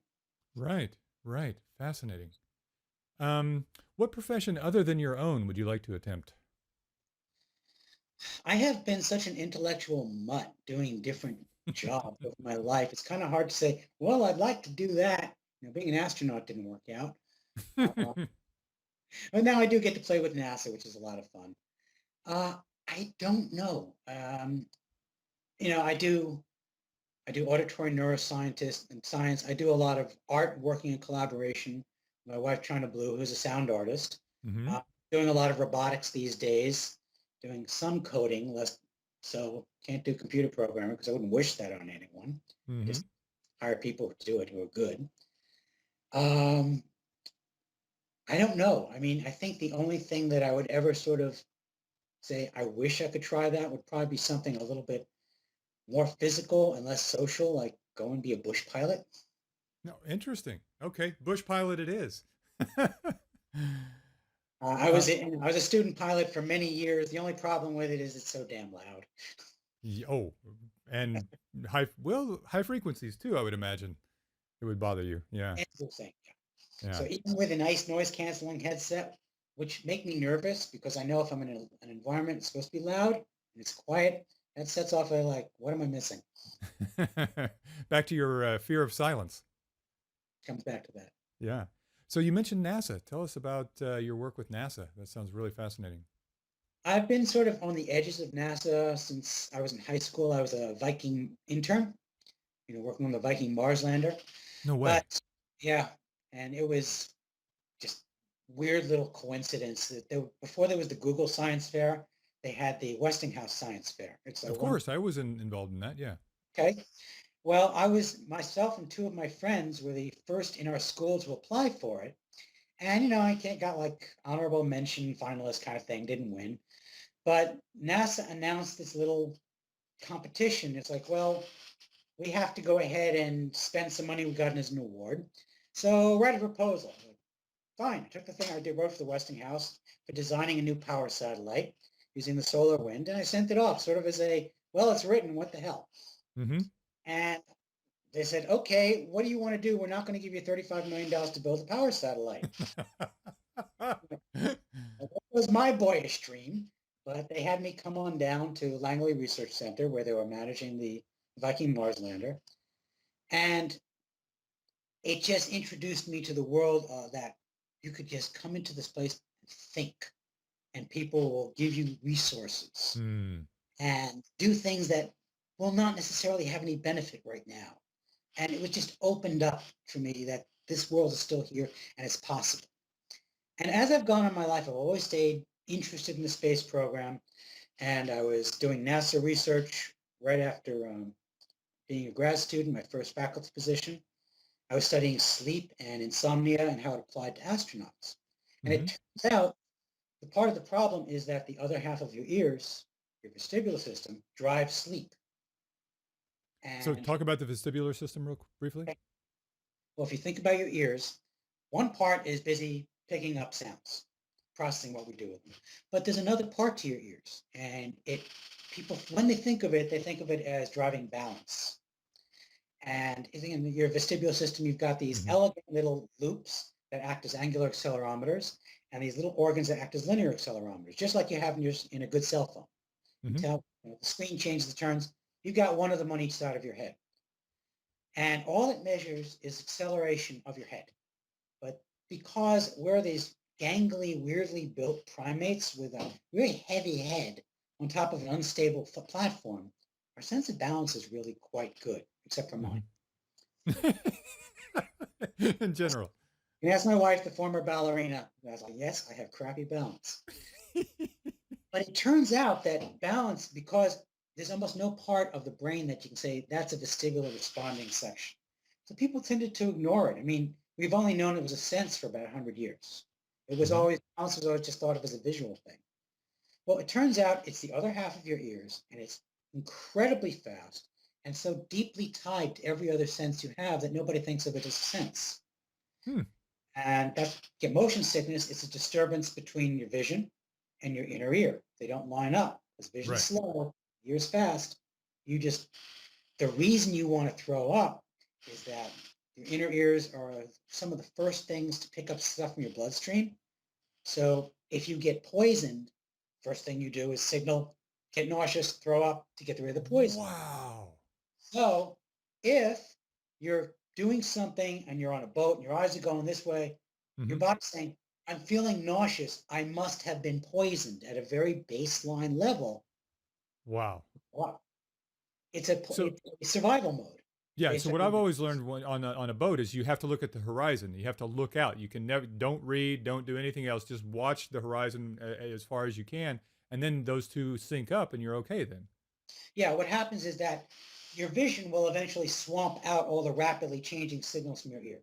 Right, right, fascinating. What profession other than your own would you like to attempt? I have been such an intellectual mutt doing different jobs over my life. It's kind of hard to say, well, I'd like to do that. Being an astronaut didn't work out. But now I do get to play with NASA, which is a lot of fun. Uh, I don't know. I do auditory neuroscientist and science. I do a lot of art working in collaboration. My wife, China Blue, who's a sound artist, Hmm. uh, doing a lot of robotics these days, doing some coding, less so can't do computer programming because I wouldn't wish that on anyone. Hmm. Just hire people who do it who are good. Um, I don't know. I mean, I think the only thing that I would ever sort of say I wish I could try that would probably be something a little bit more physical and less social, like go and be a bush pilot. No, interesting. Okay, bush pilot it is. I uh, was I was a student pilot for many years. The only problem with it is it's so damn loud. oh, and high frequencies too. I would imagine it would bother you. Yeah, Everything. yeah. So even with a nice noise canceling headset, which make me nervous because I know if I'm in an environment it's supposed to be loud and it's quiet, that sets off a like, what am I missing? Back to your fear of silence. Comes back to that. Yeah. So you mentioned NASA. Tell us about your work with NASA. That sounds really fascinating. I've been sort of on the edges of NASA since I was in high school. I was a Viking intern, working on the Viking Mars lander. No way. But yeah, and it was just weird little coincidence that before there was the Google Science Fair, they had the Westinghouse Science Fair. It's a Of one. course, I was involved in that. Yeah. Okay. Well, I was myself and two of my friends were the first in our school to apply for it. And I can't got like honorable mention finalist kind of thing, didn't win. But NASA announced this little competition. It's like, well, we have to go ahead and spend some money we got as an award. So write a proposal. Fine. I took the thing I did, wrote for the Westinghouse for designing a new power satellite using the solar wind, and I sent it off sort of as well, it's written, what the hell? Mm-hmm. And they said, okay, what do you want to do? We're not going to give you $35 million to build a power satellite. That was my boyish dream, but they had me come on down to Langley Research Center where they were managing the Viking Mars lander. And it just introduced me to the world that you could just come into this place and think, and people will give you resources Hmm. and do things that will not necessarily have any benefit right now. And it was just opened up for me that this world is still here and it's possible. And as I've gone in my life, I've always stayed interested in the space program. And I was doing NASA research right after being a grad student, my first faculty position. I was studying sleep and insomnia and how it applied to astronauts. And Mm-hmm. it turns out the part of the problem is that the other half of your ears, your vestibular system, drives sleep. So And talk about the vestibular system real briefly. well, if you think about your ears, one part is busy picking up sounds, processing what we do with them. But there's another part to your ears, and people when they think of it, they think of it as driving balance. And in your vestibular system, you've got these Mm-hmm. elegant little loops that act as angular accelerometers, and these little organs that act as linear accelerometers, just like you have in a good cell phone. You Mm-hmm. tell the screen changes the turns. You've got one of them on each side of your head. And all it measures is acceleration of your head. But because we're these gangly, weirdly built primates with a very heavy head on top of an unstable platform, our sense of balance is really quite good, except for mine. In general. And ask my wife, the former ballerina, and I was like, yes, I have crappy balance. But it turns out that balance, because there's almost no part of the brain that you can say that's a vestibular responding section. So people tended to ignore it. I mean, we've only known it was a sense for about 100 years. It was Mm-hmm. always, balance was always just thought of as a visual thing. Well, it turns out it's the other half of your ears, and it's incredibly fast and so deeply tied to every other sense you have that nobody thinks of it as a sense. Hmm. And that get motion sickness is a disturbance between your vision and your inner ear. They don't line up because vision's Right. slow, ear's fast. The reason you want to throw up is that your inner ears are some of the first things to pick up stuff from your bloodstream. So if you get poisoned, first thing you do is signal, get nauseous, throw up to get rid of the poison. Wow. So if you're doing something and you're on a boat and your eyes are going this way, your Mm-hmm. body's saying, I'm feeling nauseous. I must have been poisoned at a very baseline level. Wow. Wow. So It's a survival mode. yeah. So what I've Basically, always learned on a boat is you have to look at the horizon. You have to look out. You can never don't read, don't do anything else. Just watch the horizon as far as you can, and then those two sync up, and you're okay then. yeah, what happens is that your vision will eventually swamp out all the rapidly changing signals from your ear.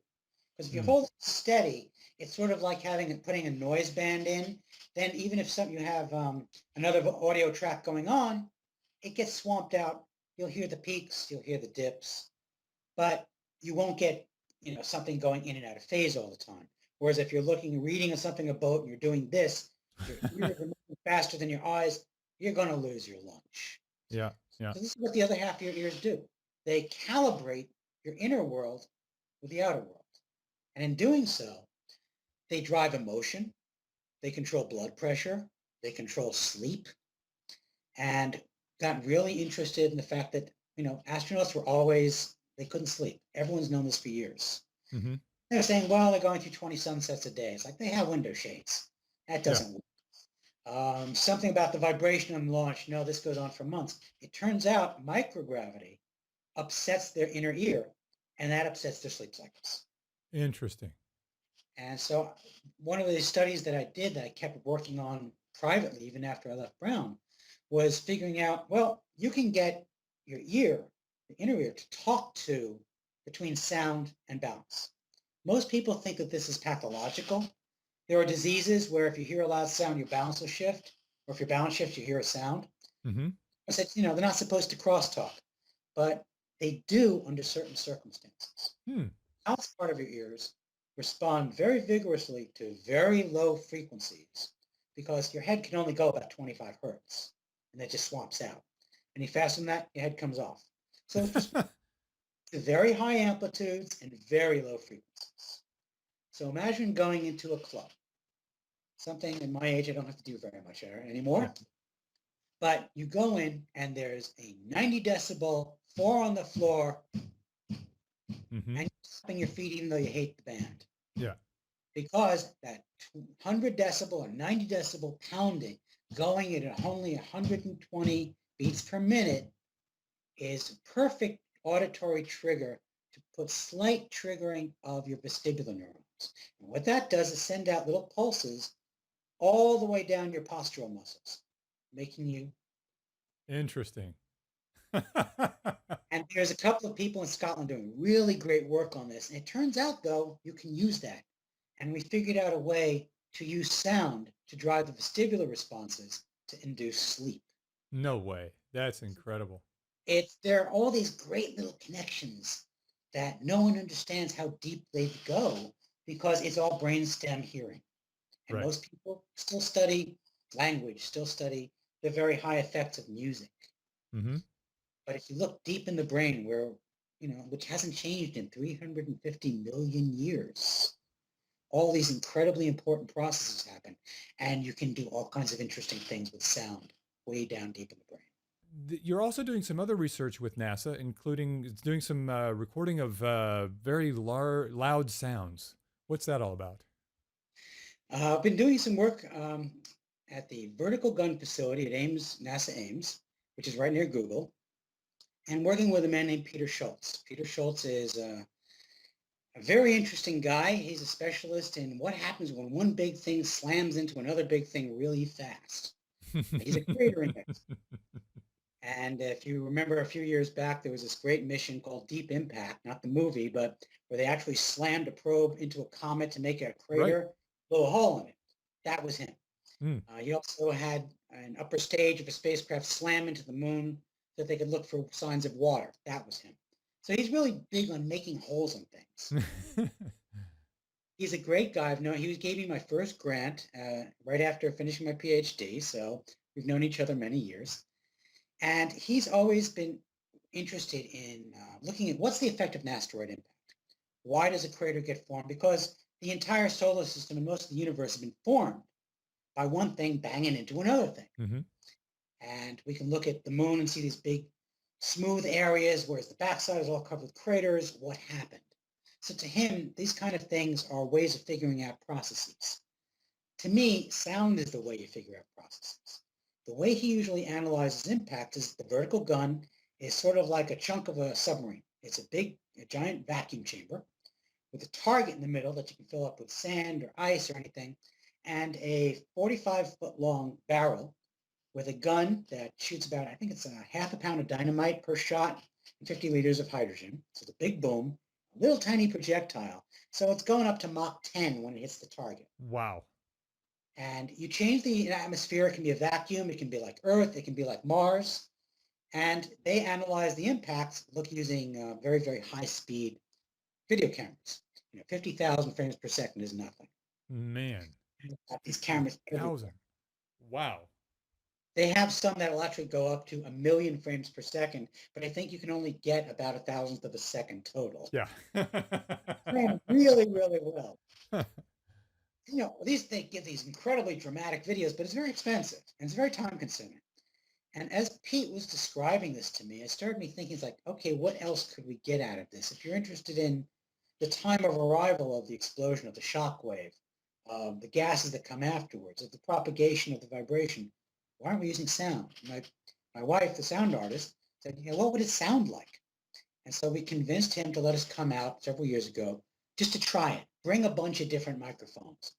Because if you Mm. hold it steady, it's sort of like putting a noise band in. Then even if you have another audio track going on, it gets swamped out. You'll hear the peaks, you'll hear the dips, but you won't get something going in and out of phase all the time. Whereas if you're reading something about and you're doing this, your ears are moving faster than your eyes, you're going to lose your lunch. Yeah. Yeah. So this is what the other half of your ears do. They calibrate your inner world with the outer world. And in doing so, they drive emotion, they control blood pressure, they control sleep, and got really interested in the fact that, astronauts they couldn't sleep. Everyone's known this for years. Mm-hmm. They're saying, well, they're going through 20 sunsets a day. It's like they have window shades. That Yeah. doesn't work. Something about the vibration on launch. No, this goes on for months. It turns out microgravity upsets their inner ear, and that upsets their sleep cycles. Interesting. And so one of the studies that I did that I kept working on privately, even after I left Brown, was figuring out, well, you can get your ear, the inner ear, to talk to between sound and balance. Most people think that this is pathological. There are diseases where if you hear a loud sound, your balance will shift, or if your balance shifts, you hear a sound. Mm-hmm. I said, they're not supposed to crosstalk, but they do under certain circumstances. Hmm. Mouth part of your ears respond very vigorously to very low frequencies because your head can only go about 25 hertz and it just swamps out. Any faster than that, your head comes off. So it's just very high amplitudes and very low frequencies. So imagine going into a club. Something in my age I don't have to do very much anymore. Yeah. But you go in and there's a 90 decibel, 4 on the floor Mm-hmm. and you're stomping your feet even though you hate the band. Yeah. Because that 100 decibel or 90 decibel pounding going at only 120 beats per minute is a perfect auditory trigger to put slight triggering of your vestibular neurons. And what that does is send out little pulses all the way down your postural muscles, making you. Interesting. And there's a couple of people in Scotland doing really great work on this. And it turns out, though, you can use that. And we figured out a way to use sound to drive the vestibular responses to induce sleep. No way. That's incredible. There are all these great little connections that no one understands how deep they go because it's all brainstem hearing. And Right. most people still study language, still study the very high effects of music. Mm-hmm. But if you look deep in the brain where, which hasn't changed in 350 million years, all these incredibly important processes happen, and you can do all kinds of interesting things with sound way down deep in the brain. You're also doing some other research with NASA, including doing some recording of very loud sounds. What's that all about? I've been doing some work at the Vertical Gun Facility at Ames, NASA Ames, which is right near Google, and working with a man named Peter Schultz. Peter Schultz is a very interesting guy. He's a specialist in what happens when one big thing slams into another big thing really fast. He's a crater index. And if you remember a few years back, there was this great mission called Deep Impact, not the movie, but where they actually slammed a probe into a comet to make a crater, Right. blow a hole in it. That was him. Mm. He also had an upper stage of a spacecraft slam into the moon so that they could look for signs of water. That was him. So he's really big on making holes in things. He's a great guy. He gave me my first grant right after finishing my PhD. So we've known each other many years. And he's always been interested in looking at what's the effect of an asteroid impact. Why does a crater get formed? Because the entire solar system and most of the universe have been formed by one thing banging into another thing. Mm-hmm. And we can look at the moon and see these big smooth areas, whereas the backside is all covered with craters. What happened? So to him, these kind of things are ways of figuring out processes. To me, sound is the way you figure out processes. The way he usually analyzes impact is the vertical gun is sort of like a chunk of a submarine. It's a giant vacuum chamber with a target in the middle that you can fill up with sand or ice or anything, and a 45-foot long barrel with a gun that shoots about, I think it's a half a pound of dynamite per shot and 50 liters of hydrogen. So it's a big boom, a little tiny projectile. So it's going up to Mach 10 when it hits the target. Wow. And you change the atmosphere. It can be a vacuum. It can be like Earth. It can be like Mars. And they analyze the impacts using very, very high-speed video cameras. 50,000 frames per second is nothing. Man. These cameras everywhere. Wow. They have some that will actually go up to 1,000,000 frames per second, but I think you can only get about 1,000th of a second total. Yeah. Really, really well. They give these incredibly dramatic videos, but it's very expensive and it's very time consuming. And as Pete was describing this to me, it started me thinking, it's like, okay, what else could we get out of this? If you're interested in the time of arrival of the explosion, of the shock wave, the gases that come afterwards, of the propagation of the vibration, why aren't we using sound? My wife, the sound artist, said, what would it sound like? And so we convinced him to let us come out several years ago just to try it. Bring a bunch of different microphones.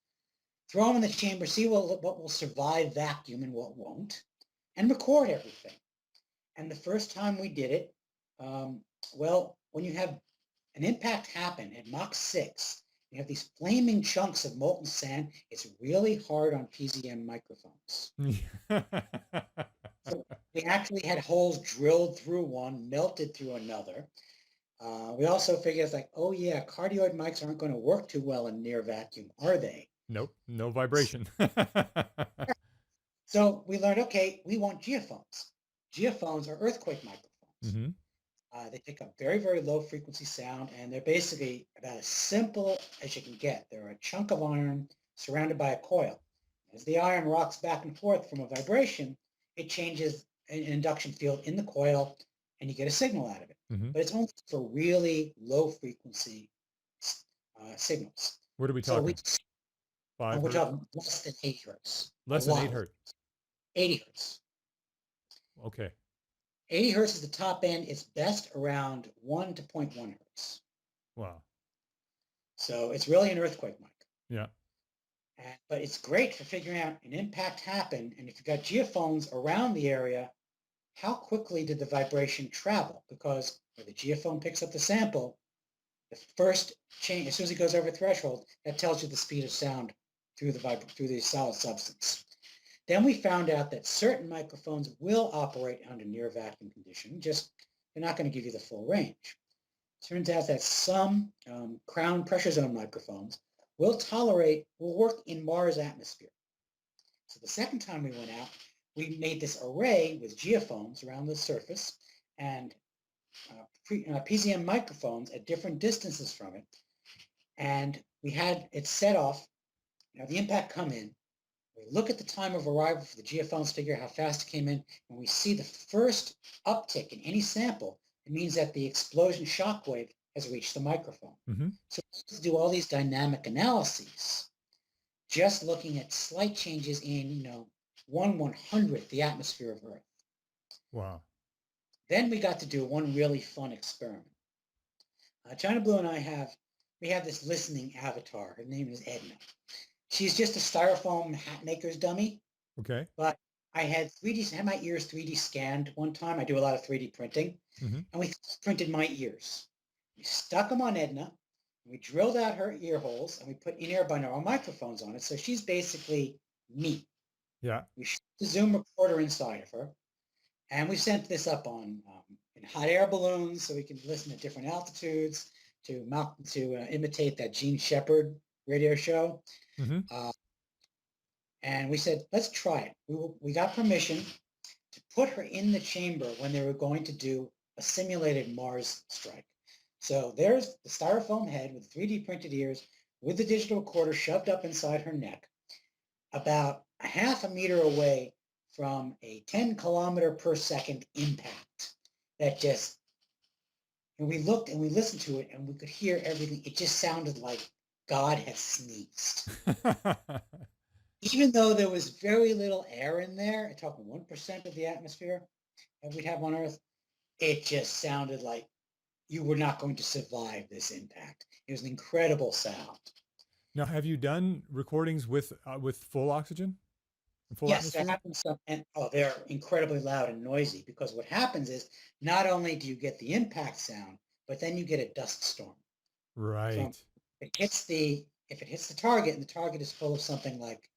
Throw them in the chamber, see what will survive vacuum and what won't, and record everything. And the first time we did it, when you have an impact happen at Mach 6, you have these flaming chunks of molten sand. It's really hard on PZM microphones. So we actually had holes drilled through one, melted through another. We also figured it's like, oh yeah, cardioid mics aren't going to work too well in near vacuum, are they? Nope, no vibration. So we learned, okay, we want geophones. Geophones are earthquake microphones. Mm-hmm. They pick up very, very low frequency sound, and they're basically about as simple as you can get. They're a chunk of iron surrounded by a coil. As the iron rocks back and forth from a vibration, it changes an induction field in the coil, and you get a signal out of it. Hmm. but it's only for really low frequency signals. What are we So talking? 5 we're hertz? talking less than 80 hertz, a Less than lot 8 of hertz. 80 hertz. Okay. 80 hertz is the top end. It's best around 1 to 0.1 hertz. Wow. So it's really an earthquake mic. Yeah. But it's great for figuring out an impact happened. And if you've got geophones around the area, how quickly did the vibration travel? Because when the geophone picks up the sample, the first change, as soon as it goes over threshold, that tells you the speed of sound through the solid substance. Then we found out that certain microphones will operate under near vacuum condition, just they're not going to give you the full range. Turns out that some crown pressure zone microphones will work in Mars atmosphere. So the second time we went out, we made this array with geophones around the surface and PZM microphones at different distances from it. And we had it set off, the impact come in. We look at the time of arrival for the geophones, figure how fast it came in, and we see the first uptick in any sample. It means that the explosion shock wave has reached the microphone. Hmm. So let's do all these dynamic analyses, just looking at slight changes in, 1/100th the atmosphere of Earth. Wow. Then we got to do one really fun experiment. China Blue and we have this listening avatar. Her name is Edna. She's just a styrofoam hat maker's dummy, Okay. but I had my ears 3D scanned one time. I do a lot of 3D printing, Hmm. and we printed my ears. We stuck them on Edna, and we drilled out her ear holes, and we put in-ear binaural microphones on it. So she's basically me. Yeah. We shoot the Zoom recorder inside of her, and we sent this up on in hot air balloons so we can listen at different altitudes to imitate that Gene Shepard radio show. Hmm. Uh, and we said, let's try it. We got permission to put her in the chamber when they were going to do a simulated Mars strike. So there's the styrofoam head with 3D printed ears with the digital recorder shoved up inside her neck, about a half a meter away from a 10 kilometer per second impact that just, and we looked and we listened to it and we could hear everything. It just sounded like God had sneezed. Even though there was very little air in there, talking 1% of the atmosphere that we'd have on Earth, it just sounded like you were not going to survive this impact. It was an incredible sound. Now, have you done recordings with full oxygen and full Yes, there atmosphere? happens some, and they're incredibly loud and noisy because what happens is not only do you get the impact sound, but then you get a dust storm. From Right. if it hits the target and the target is full of something like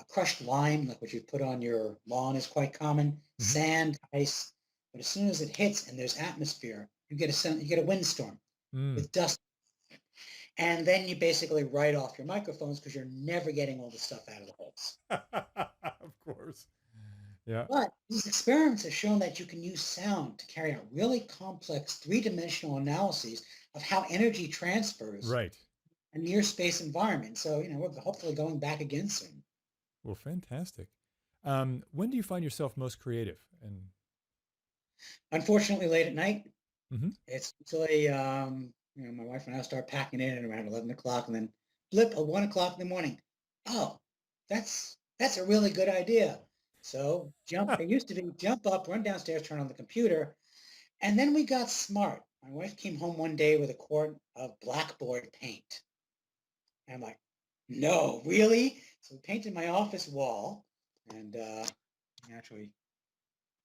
crushed lime, like what you put on your lawn is quite common, Hmm. sand, ice. But as soon as it hits and there's atmosphere, you get a windstorm with dust. And then you basically write off your microphones because you're never getting all the stuff out of the holes. Of course. Yeah. But these experiments have shown that you can use sound to carry out really complex three-dimensional analyses of how energy transfers Right. in near space environment. So, we're hopefully going back again soon. Well, fantastic. When do you find yourself most creative? And Unfortunately, late at night, hmm. it's usually, my wife and I start packing in at around 11 o'clock and then blip at 1 o'clock in the morning. Oh, that's a really good idea. So it used to be jump up, run downstairs, turn on the computer. And then we got smart. My wife came home one day with a quart of blackboard paint. And I'm like, no, really? So we painted my office wall and you actually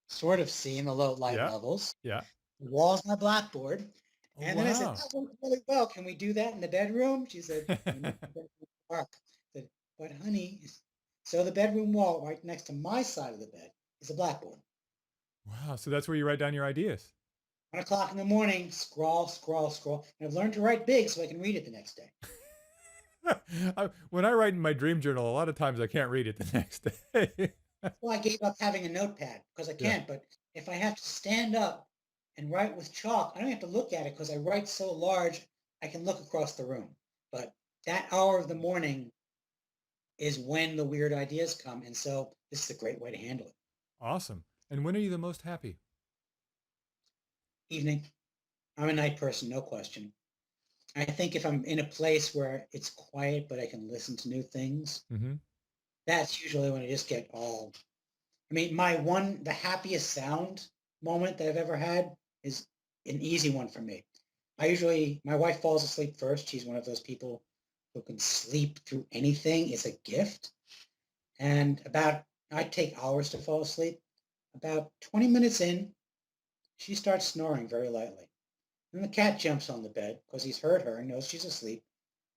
sort of see in the low light Yeah. levels. Yeah. The wall's my blackboard. Oh, And then I said, wow. that worked really well. Can we do that in the bedroom? She said, we need the bedroom dark. I said, but honey, so the bedroom wall right next to my side of the bed is a blackboard. Wow. So that's where you write down your ideas. 1 o'clock in the morning, scroll, scroll, scroll. And I've learned to write big so I can read it the next day. When I write in my dream journal, a lot of times I can't read it the next day. Well, I gave up having a notepad because I Yeah. can't. But if I have to stand up and write with chalk, I don't have to look at it because I write so large, I can look across the room. But that hour of the morning is when the weird ideas come. And so this is a great way to handle it. Awesome. And when are you the most happy? Evening. I'm a night person, no question. I think if I'm in a place where it's quiet, but I can listen to new things, Mm-hmm. that's usually when I just get all. I mean, the happiest sound moment that I've ever had is an easy one for me. My wife falls asleep first. She's one of those people who can sleep through anything. It's a gift. And I take hours to fall asleep. About 20 minutes in, she starts snoring very lightly. Then the cat jumps on the bed because he's heard her and knows she's asleep.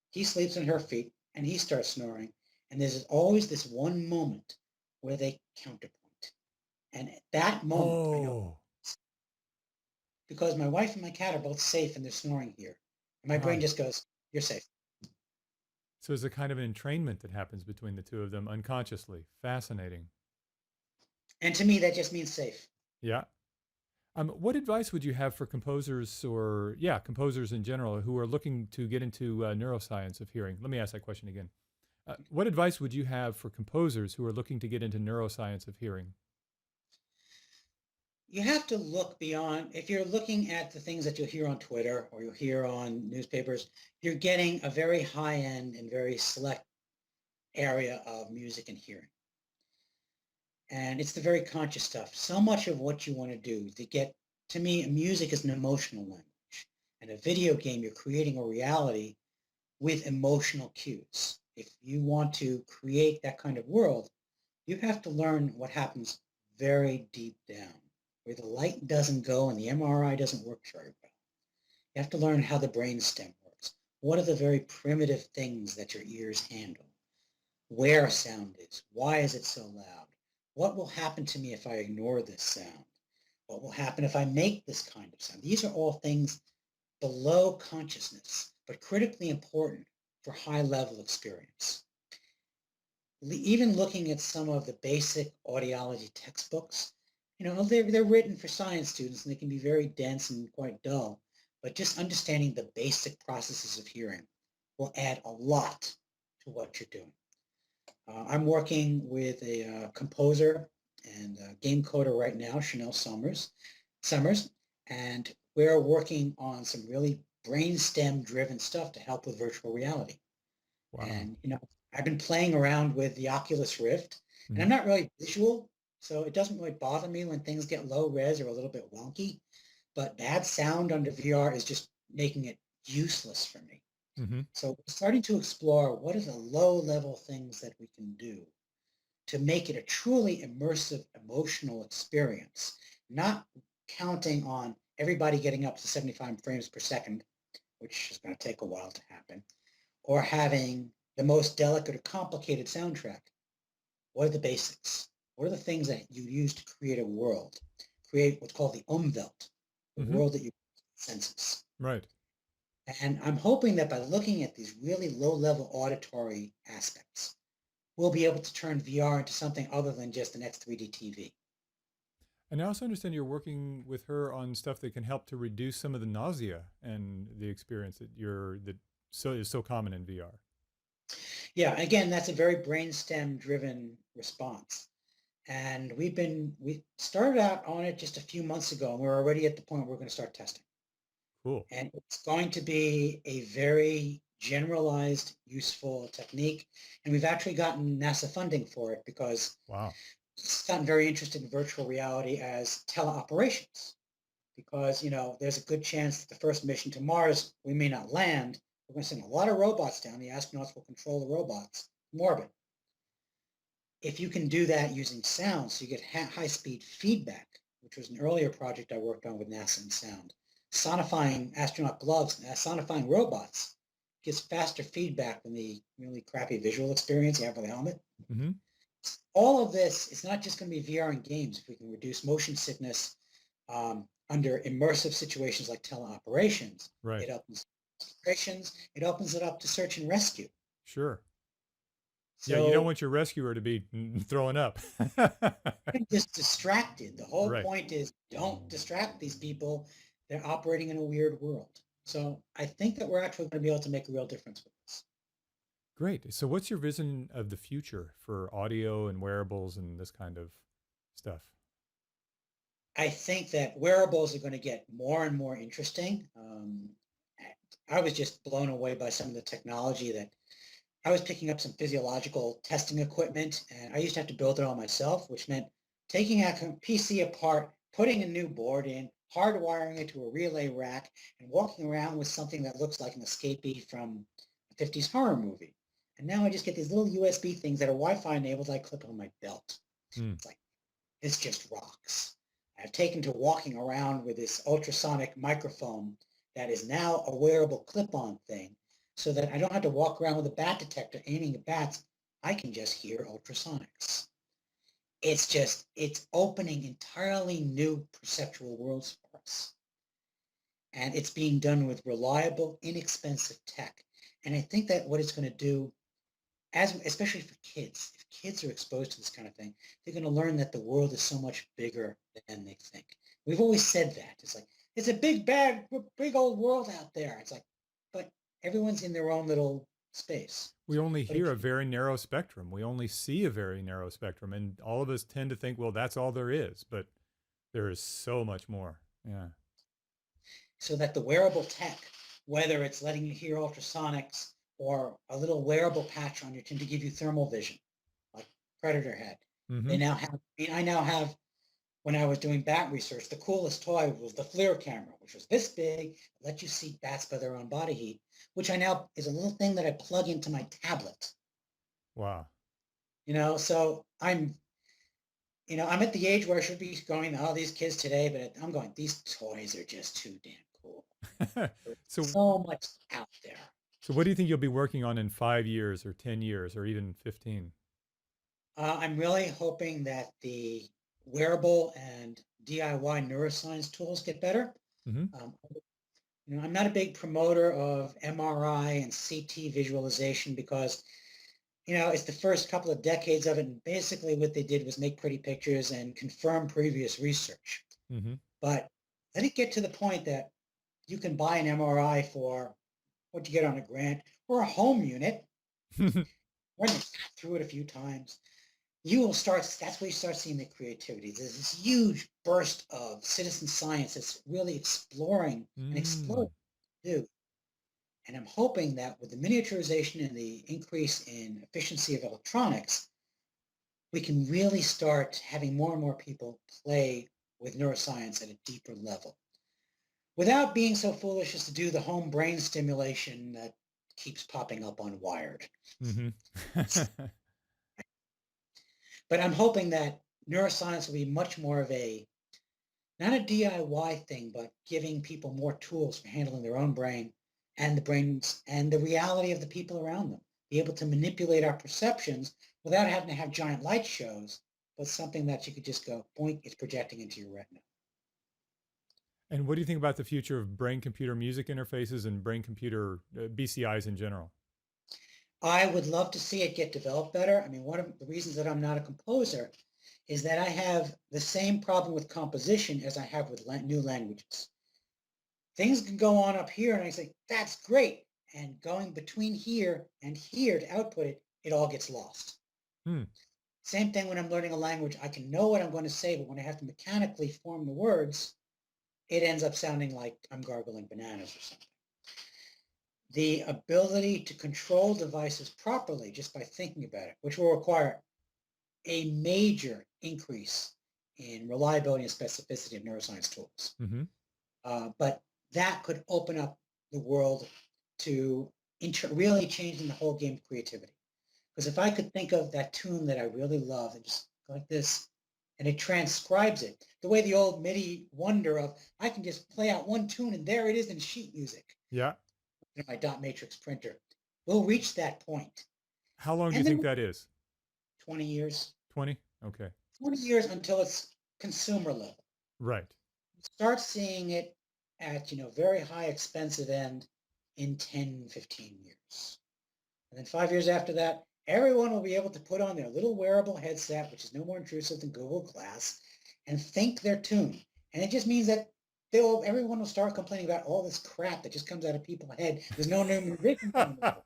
He sleeps in her feet and he starts snoring. And there's always this one moment where they counterpoint. And at that moment, I know Oh, because my wife and my cat are both safe and they're snoring here. And my brain wow. just goes, "You're safe." So it's a kind of an entrainment that happens between the two of them unconsciously. Fascinating. And to me, that just means safe. Yeah. What advice would you have for composers or, yeah, composers in general who are looking to get into neuroscience of hearing? Let me ask that question again. What advice would you have for composers who are looking to get into neuroscience of hearing? You have to look beyond, if you're looking at the things that you'll hear on Twitter or you'll hear on newspapers, you're getting a very high end and very select area of music and hearing. And it's the very conscious stuff. So much of what you want to do to me, music is an emotional language. And a video game, you're creating a reality with emotional cues. If you want to create that kind of world, you have to learn what happens very deep down, where the light doesn't go and the MRI doesn't work very well. You have to learn how the brainstem works. What are the very primitive things that your ears handle? Where sound is? Why is it so loud? What will happen to me if I ignore this sound? What will happen if I make this kind of sound? These are all things below consciousness, but critically important for high level experience. Even looking at some of the basic audiology textbooks, they're written for science students and they can be very dense and quite dull, but just understanding the basic processes of hearing will add a lot to what you're doing. I'm working with a composer and a game coder right now, Chanel Summers, and we're working on some really brainstem driven stuff to help with virtual reality. Wow. And, I've been playing around with the Oculus Rift, and I'm Mhm. not really visual, so it doesn't really bother me when things get low res or a little bit wonky, but bad sound under VR is just making it useless for me. Mhm. So we're starting to explore what are the low level things that we can do to make it a truly immersive emotional experience, not counting on everybody getting up to 75 frames per second, which is going to take a while to happen, or having the most delicate or complicated soundtrack. What are the basics? What are the things that you use to create a world? Create what's called the Umwelt, the Mhm. world that you senses. Right. And I'm hoping that by looking at these really low-level auditory aspects, we'll be able to turn VR into something other than just the next 3D TV. And I also understand you're working with her on stuff that can help to reduce some of the nausea and the experience that is so common in VR. Yeah, again, that's a very brainstem driven response. And we started out on it just a few months ago, and we're already at the point where we're going to start testing. Cool. And it's going to be a very generalized, useful technique. And we've actually gotten NASA funding for it because Wow. it's gotten very interested in virtual reality as teleoperations. Because, there's a good chance that the first mission to Mars, we may not land. We're going to send a lot of robots down. The astronauts will control the robots from orbit. If you can do that using sound, so you get high-speed feedback, which was an earlier project I worked on with NASA and sound, sonifying astronaut gloves, sonifying robots gives faster feedback than the really crappy visual experience you have with the helmet. Mm-hmm. All of this, it's not just going to be VR and games. If we can reduce motion sickness under immersive situations like teleoperations, Right. it opens it up to search and rescue. Sure. Yeah, you don't So want your rescuer to be throwing up. just distracted. The whole Right. point is don't distract these people. They're operating in a weird world. So I think that we're actually going to be able to make a real difference with this. Great. So what's your vision of the future for audio and wearables and this kind of stuff? I think that wearables are going to get more and more interesting. I was just blown away by some of the technology that I was picking up some physiological testing equipment, and I used to have to build it all myself, which meant taking a PC apart, putting a new board in, hardwiring it to a relay rack, and walking around with something that looks like an escapee from a 50s horror movie. And now I just get these little USB things that are Wi-Fi enabled I clip on my belt. Mm. It's like, this just rocks. I've taken to walking around with this ultrasonic microphone that is now a wearable clip-on thing so that I don't have to walk around with a bat detector aiming at bats. I can just hear ultrasonics. It's opening entirely new perceptual worlds for us. And it's being done with reliable, inexpensive tech. And I think that what it's going to do, especially for kids, if kids are exposed to this kind of thing, they're going to learn that the world is so much bigger than they think. We've always said that. It's like, it's a big old world out there. It's like, but everyone's in their own little space. We only But hear a very narrow spectrum. We only see a very narrow spectrum. And all of us tend to think, well, that's all there is. But there is so much more. Yeah. so that the wearable tech, whether it's letting you hear ultrasonics or a little wearable patch on your chin to give you thermal vision, like Predator had, Mm-hmm. they now have, I now have, when I was doing bat research, the coolest toy was the FLIR camera, which was this big, let you see bats by their own body heat, which I now is a little thing that I plug into my tablet. Wow. So I'm at the age where I should be going, oh, these kids today, but I'm going, these toys are just too damn cool. So, so much out there. so what do you think you'll be working on in 5 years or 10 years or even 15? I'm really hoping that the wearable and DIY neuroscience tools get better. Mm-hmm. I'm not a big promoter of MRI and CT visualization because, it's the first couple of decades of it. And basically what they did was make pretty pictures and confirm previous research. Mm-hmm. But let it get to the point that you can buy an MRI for what you get on a grant or a home unit. When you sat through it a few times, that's where you start seeing the creativity. There's this huge burst of citizen science that's really exploring and exploding. And I'm hoping that with the miniaturization and the increase in efficiency of electronics, we can really start having more and more people play with neuroscience at a deeper level without being so foolish as to do the home brain stimulation that keeps popping up on Wired. Mm-hmm. But I'm hoping that neuroscience will be much more of not a DIY thing, but giving people more tools for handling their own brain and the brains and the reality of the people around them. Be able to manipulate our perceptions without having to have giant light shows, but something that you could just go, boink, it's projecting into your retina. And what do you think about the future of brain-computer music interfaces and brain-computer BCIs in general? I would love to see it get developed better. I mean, one of the reasons that I'm not a composer is that I have the same problem with composition as I have with new languages. Things can go on up here and I say, that's great. And going between here and here to output it, it all gets lost. Same thing when I'm learning a language. I can know what I'm going to say, but when I have to mechanically form the words, it ends up sounding like I'm gargling bananas or something. The ability to control devices properly just by thinking about it, which will require a major increase in reliability and specificity of neuroscience tools. Mm-hmm. But that could open up the world to really changing the whole game of creativity. Because if I could think of that tune that I really love and just go like this, and it transcribes it, the way the old MIDI wonder of, I can just play out one tune and there it is in sheet music. Yeah. In my dot matrix printer. We'll reach that point. How long do you think that is? 20 years. 20? Okay. 20 years until it's consumer level. Right. Start seeing it at, very high expensive end in 10, 15 years. And then 5 years after that, everyone will be able to put on their little wearable headset, which is no more intrusive than Google Glass, and think their tune. And it just means that everyone will start complaining about all this crap that just comes out of people's head. There's no new musicians anymore.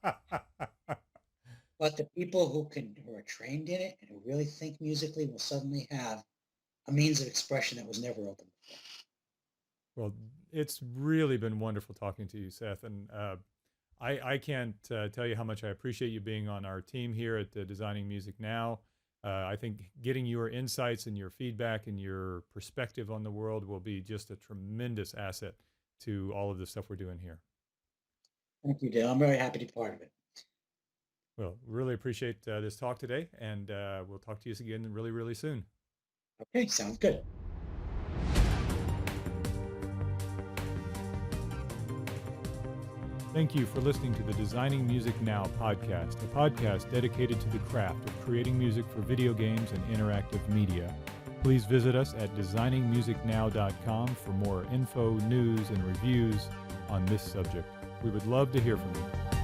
But the people who are trained in it and who really think musically will suddenly have a means of expression that was never open Well, it's really been wonderful talking to you, Seth. And I can't tell you how much I appreciate you being on our team here at Designing Music Now. I think getting your insights and your feedback and your perspective on the world will be just a tremendous asset to all of the stuff we're doing here. Thank you, Dale. I'm very happy to be part of it. Well, really appreciate this talk today, and we'll talk to you again really, really soon. Okay, sounds good. Thank you for listening to the Designing Music Now podcast, a podcast dedicated to the craft of creating music for video games and interactive media. Please visit us at designingmusicnow.com for more info, news, and reviews on this subject. We would love to hear from you.